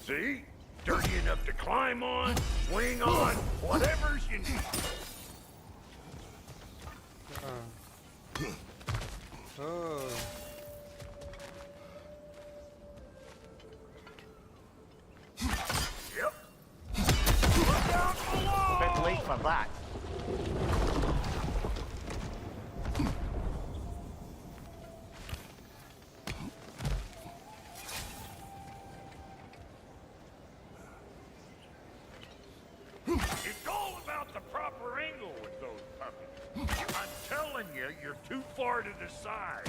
See? Dirty enough to climb on, swing on, whatever's you need. Oh. Yep. Look out below! Bit late for that. It's all about the proper angle with those puppies. I'm telling you, you're too far to the side.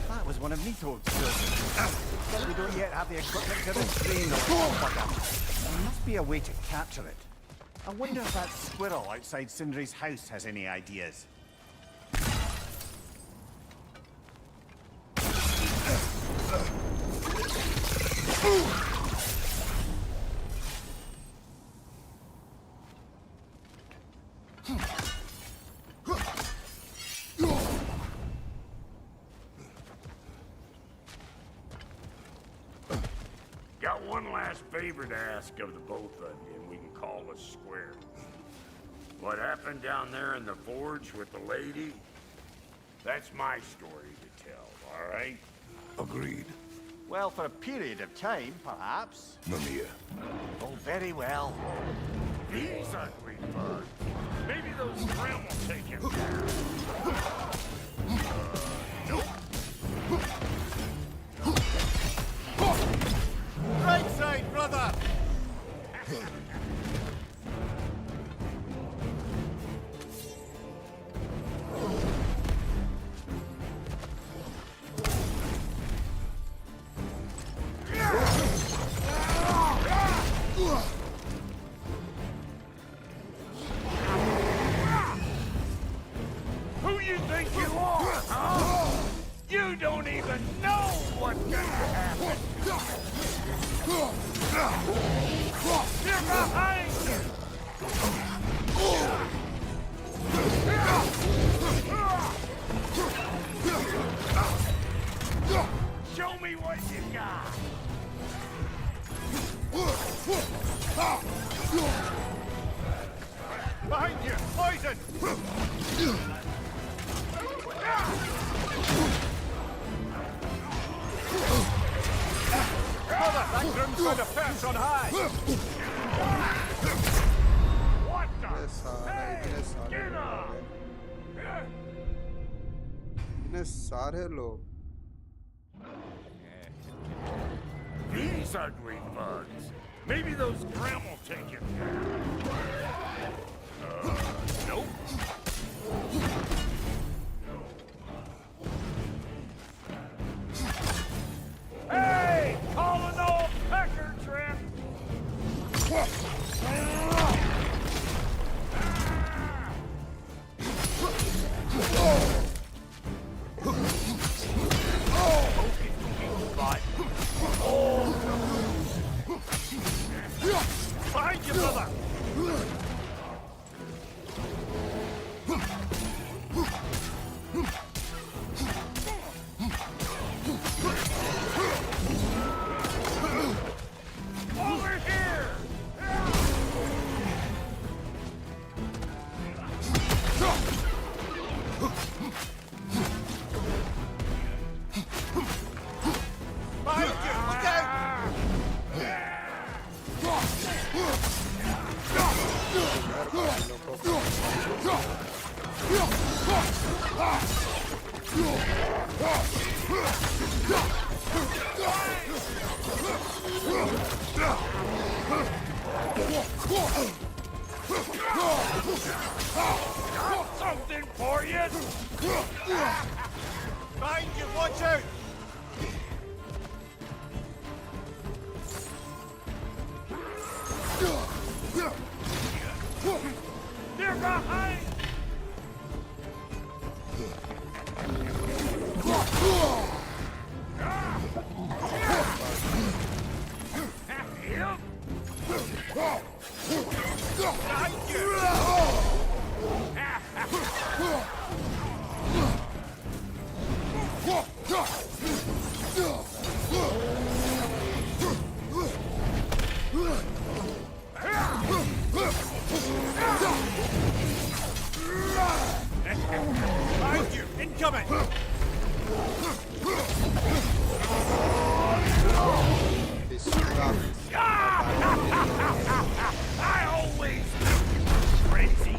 That was one of Nito's children. But we don't yet have the equipment to restrain the little bugger. There must be a way to capture it. I wonder if that squirrel outside Sindri's house has any ideas. Got one last favor to ask of the both of you, and we can call us square. What happened down there in the forge with the lady? That's my story to tell, all right? Agreed. Well, for a period of time, perhaps. Mamiya. Oh, very well. These ugly bugs. Maybe those Grim will take him down. Nope. Right side, brother! Who you think you are, huh? You don't even know what's gonna happen. They're behind you! Show me what you got! Behind you! Poison! Brother, that Grim's got a perch on high! What इतने the? सारे Get up! इतने सारे लोग These ugly bugs. Maybe those Grim will take him down. Nope. Hey! Call an old pecker trip! Behind you, brother! Over here! Behind you! Look out! Got something for you! Behind you! Watch out! They're behind! Behind you! Incoming! I always knew crazy.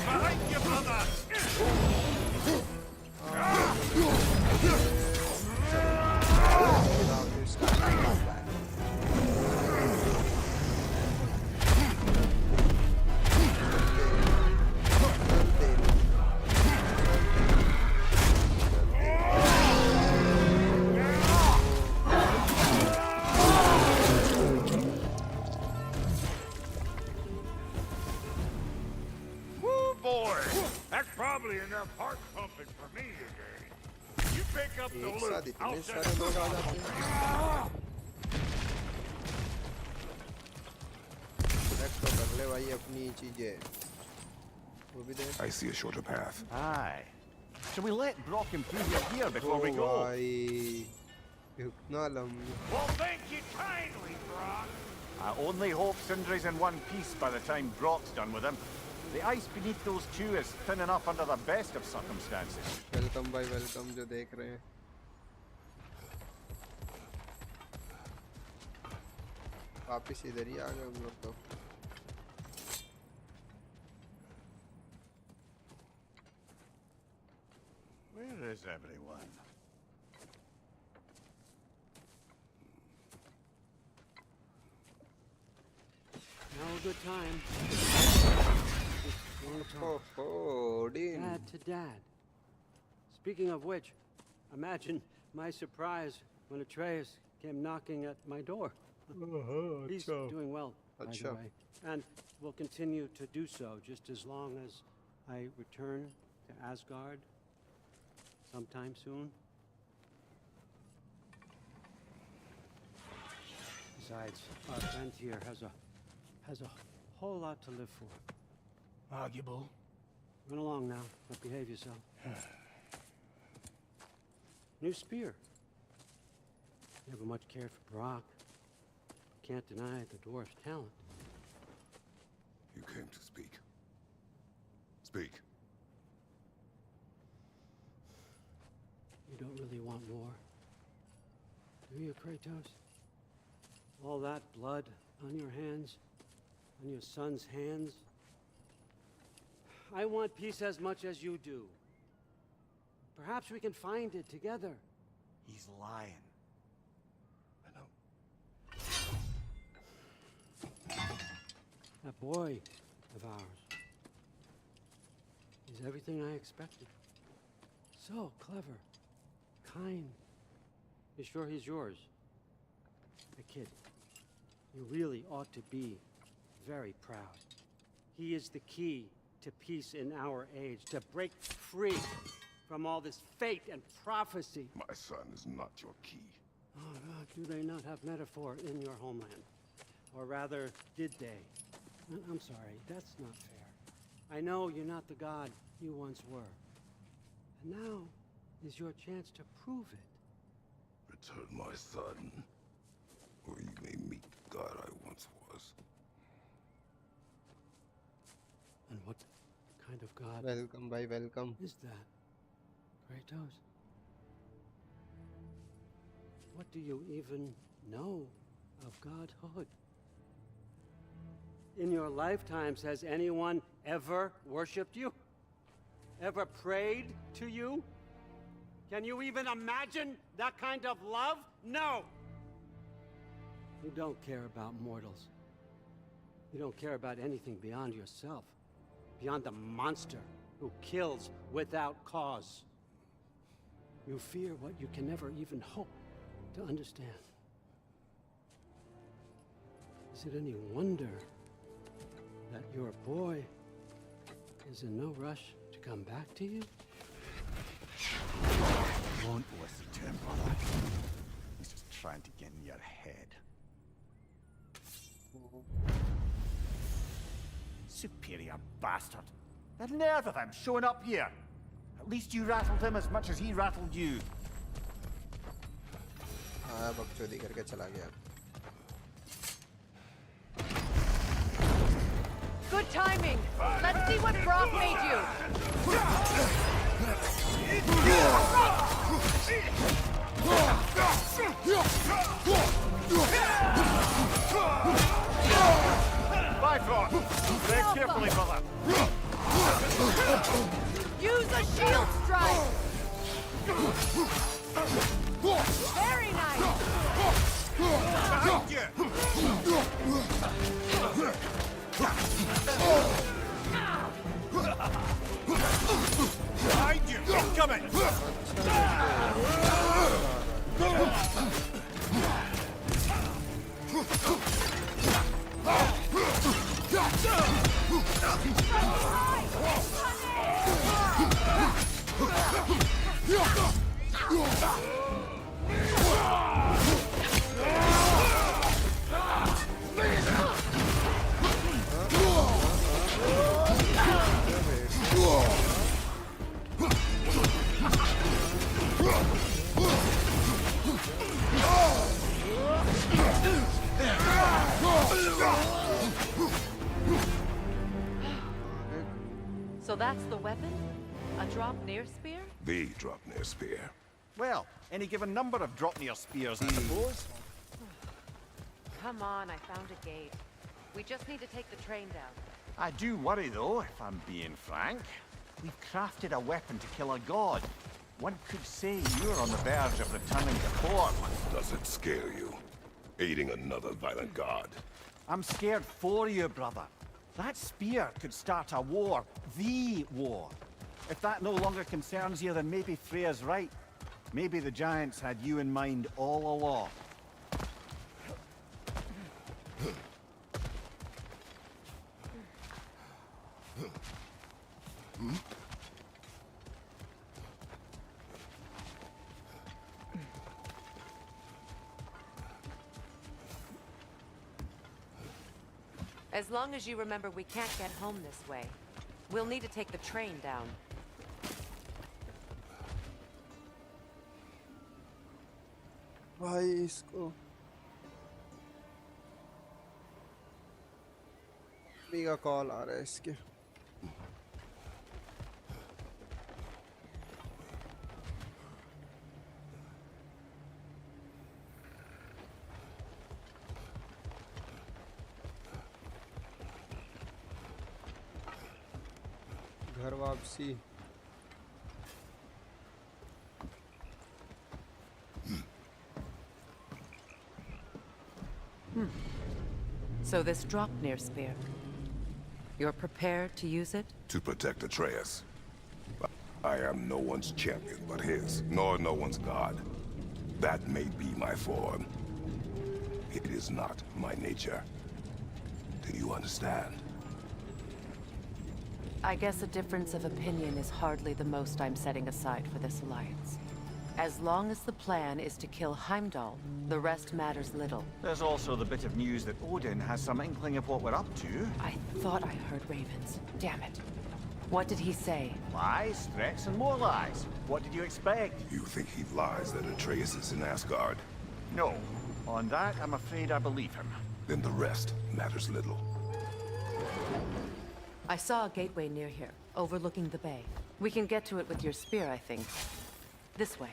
Behind you, brother! Woo, boy! That's probably enough heart pumping for me today. You pick up the एक साथ loot. इतने I'll सारे set लोग आ जाते हैं। Select तो कर ले भाई अपनी चीजें। वो भी देख। I see a shorter path. Aye. Shall we let Brock improve your gear before we go? भाई इतना लंबी। Well, thank you kindly, Brock. I only hope Sindri's in one piece by the time Brock's done with him. The ice beneath those two is thin enough under the best of circumstances. Welcome भाई welcome जो देख रहे हैं। वापिस इधर ही आ गए हम लोग तो। Where is everyone? Now a good time. Oh, Dean. Dad to Dad. Speaking of which, imagine my surprise when Atreus came knocking at my door. He's doing well, by the way, and will continue to do so just as long as I return to Asgard sometime soon. Besides, our friend here has a whole lot to live for. Arguable. Run along now, but behave yourself. New spear. Never much cared for Brock. Can't deny the dwarf's talent. You came to speak. Speak. You don't really want war, do you, Kratos? All that blood on your hands, on your son's hands. I want peace as much as you do. Perhaps we can find it together. He's lying. I know. That boy of ours is everything I expected. So clever, kind. You sure he's yours? A kid. You really ought to be very proud. He is the key to peace in our age, to break free from all this fate and prophecy. My son is not your key. Oh, God, do they not have metaphor in your homeland? Or rather, did they? I'm sorry, that's not fair. I know you're not the god you once were. And now is your chance to prove it. Return my son, or you may meet the god I once was. And what kind of god Welcome, bhai, welcome. is that, Kratos? What do you even know of godhood? In your lifetimes, has anyone ever worshipped you? Ever prayed to you? Can you even imagine that kind of love? No! You don't care about mortals. You don't care about anything beyond yourself. Beyond the monster who kills without cause. You fear what you can never even hope to understand. Is it any wonder that your boy is in no rush to come back to you? Won't listen to him, brother. He's just trying to get in your head. Superior bastard. The nerve of him showing up here. At least you rattled him as much as he rattled you. हाँ बकचोदी करके चला गया. Good timing. Let's see what Brock made you. Bifrost! Tread carefully, brother. Use a shield strike. Very nice. Behind you! Behind you! Incoming! So that's the weapon? A drop near spear? The Dropnir spear. Well, any given number of Dropnir spears, I suppose. Come on, I found a gate. We just need to take the train down. I do worry, though, if I'm being frank. We've crafted a weapon to kill a god. One could say you're on the verge of returning to form. Does it scare you? Aiding another violent god? I'm scared for you, brother. That spear could start a war. The war. If that no longer concerns you, then maybe Freya's right. Maybe the Giants had you in mind all along. As long as you remember we can't get home this way. We'll need to take the train down. भाई इसको mummy का call आ रहा है इसके. घर वापसी. So this Dropnir spear. You're prepared to use it? To protect Atreus. I am no one's champion but his, nor no one's god. That may be my form. It is not my nature. Do you understand? I guess a difference of opinion is hardly the most I'm setting aside for this alliance. As long as the plan is to kill Heimdall, the rest matters little. There's also the bit of news that Odin has some inkling of what we're up to. I thought I heard ravens. Damn it. What did he say? Lies, threats, and more lies. What did you expect? You think he lies that Atreus is in Asgard? No. On that, I'm afraid I believe him. Then the rest matters little. I saw a gateway near here, overlooking the bay. We can get to it with your spear, I think. This way.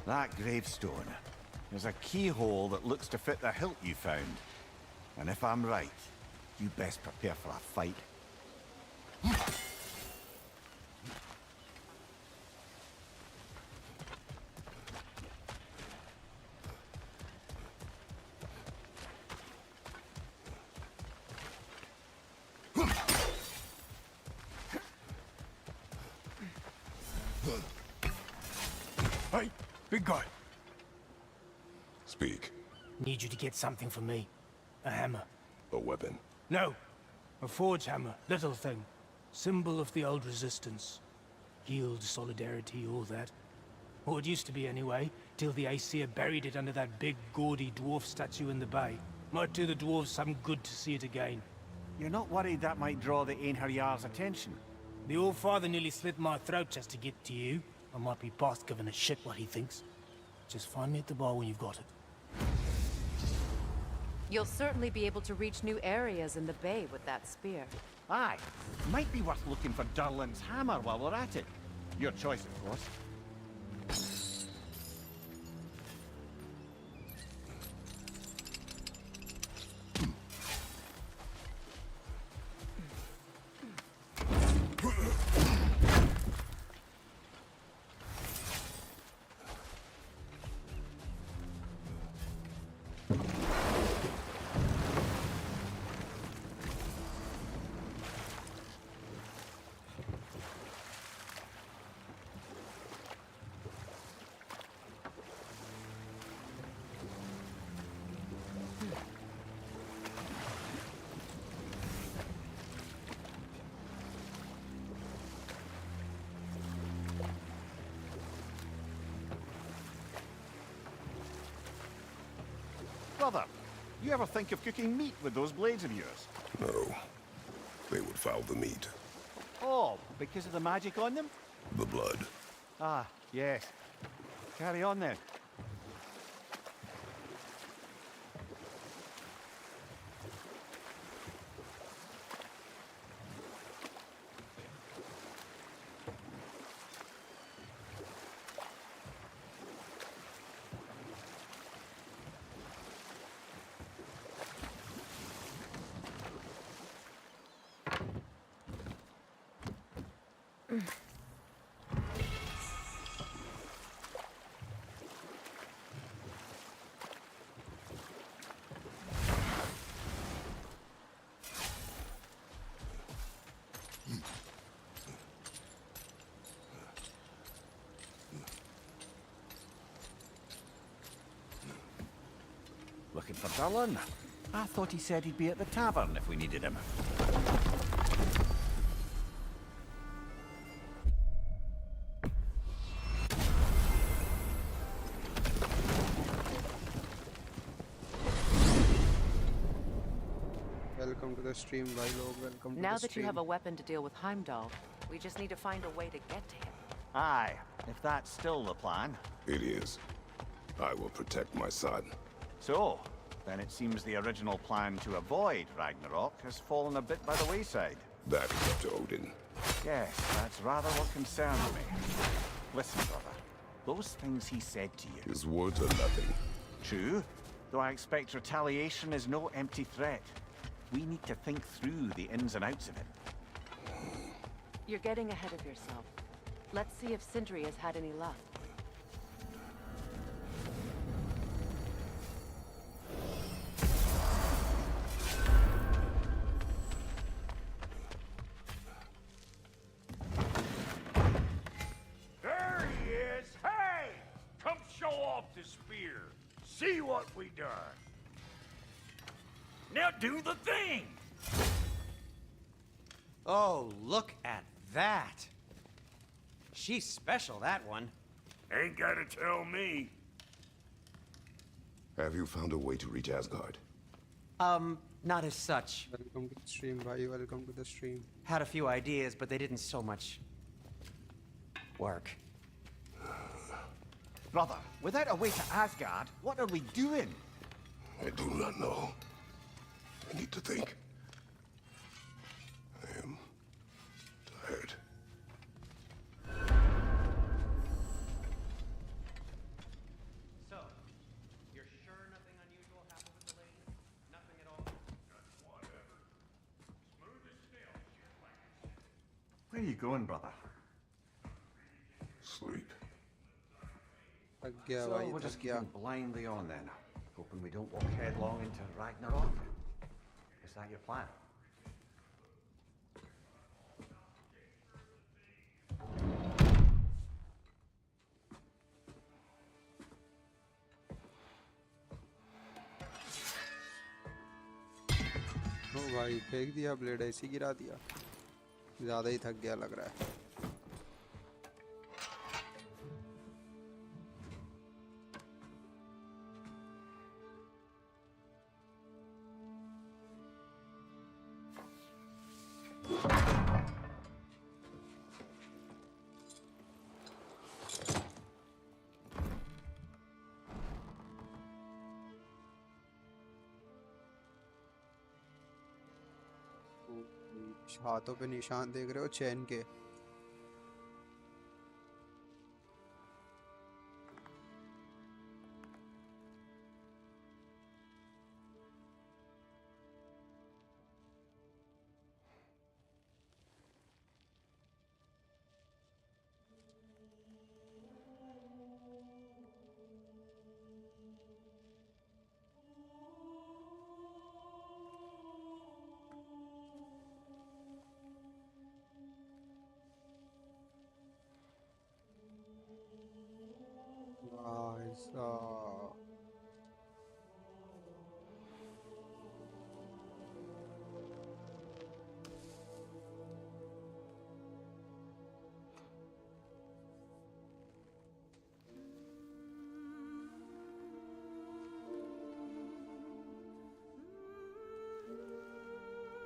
That gravestone. There's a keyhole that looks to fit the hilt you found. And if I'm right, you best prepare for a fight. Hey, big guy. Speak. Need you to get something for me. A hammer. A weapon. No. A forge hammer. Little thing. Symbol of the old resistance. Guild, solidarity, all that. Or it used to be anyway, till the Aesir buried it under that big, gaudy dwarf statue in the bay. Might do the dwarves some good to see it again. You're not worried that might draw the Einherjar's attention? The old father nearly slit my throat just to get to you. I might be past giving a shit what he thinks. Just find me at the bar when you've got it. You'll certainly be able to reach new areas in the bay with that spear. Aye. Might be worth looking for Durlin's hammer while we're at it. Your choice, of course. Brother, you ever think of cooking meat with those blades of yours? No. They would foul the meat. Oh, because of the magic on them? The blood. Ah, yes. Carry on then. Looking for Durlin? I thought he said he'd be at the tavern if we needed him. Welcome to the stream, Vilo. Welcome to Now the that you stream. have a weapon to deal with Heimdall, we just need to find a way to get to him. Aye, if that's still the plan. It is. I will protect my son. So, then it seems the original plan to avoid Ragnarok has fallen a bit by the wayside. That is up to Odin. Yes, that's rather what concerns me. Listen, brother. Those things he said to you... His words are nothing. True, though I expect retaliation is no empty threat. We need to think through the ins and outs of it. You're getting ahead of yourself. Let's see if Sindri has had any luck. There he is! Hey! Come show off the spear. See what we done. Now do the thing! Oh, look at that. She's special, that one. Ain't gotta tell me. Have you found a way to reach Asgard? Not as such. Welcome to the stream, bhai. Welcome to the stream. Had a few ideas, but they didn't so much work. Brother, without a way to Asgard, what are we doing? I do not know. I need to think. I am tired. So, you're sure nothing unusual happened with the lady? Nothing at all? Whatever. Smooth as sail, shit like I said. Where are you going, brother? Sleep. थक गया So भाई, we're थक just गया. keeping blindly on then, hoping we don't walk headlong into Ragnarok. Is that your plan? भाई फेंक दिया blade, ऐसे गिरा दिया। ज़्यादा ही थक गया लग रहा है। हाथों पे निशान देख रहे हो चैन के? ऐसा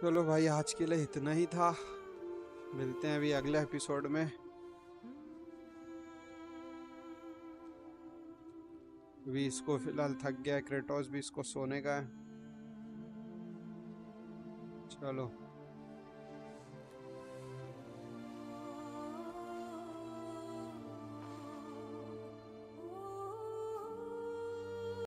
चलो भाई, आज के लिए इतना ही था। मिलते हैं अभी अगले एपिसोड में। अभी इसको फिलहाल थक गया क्रेटोस भी, इसको सोने का है। चलो।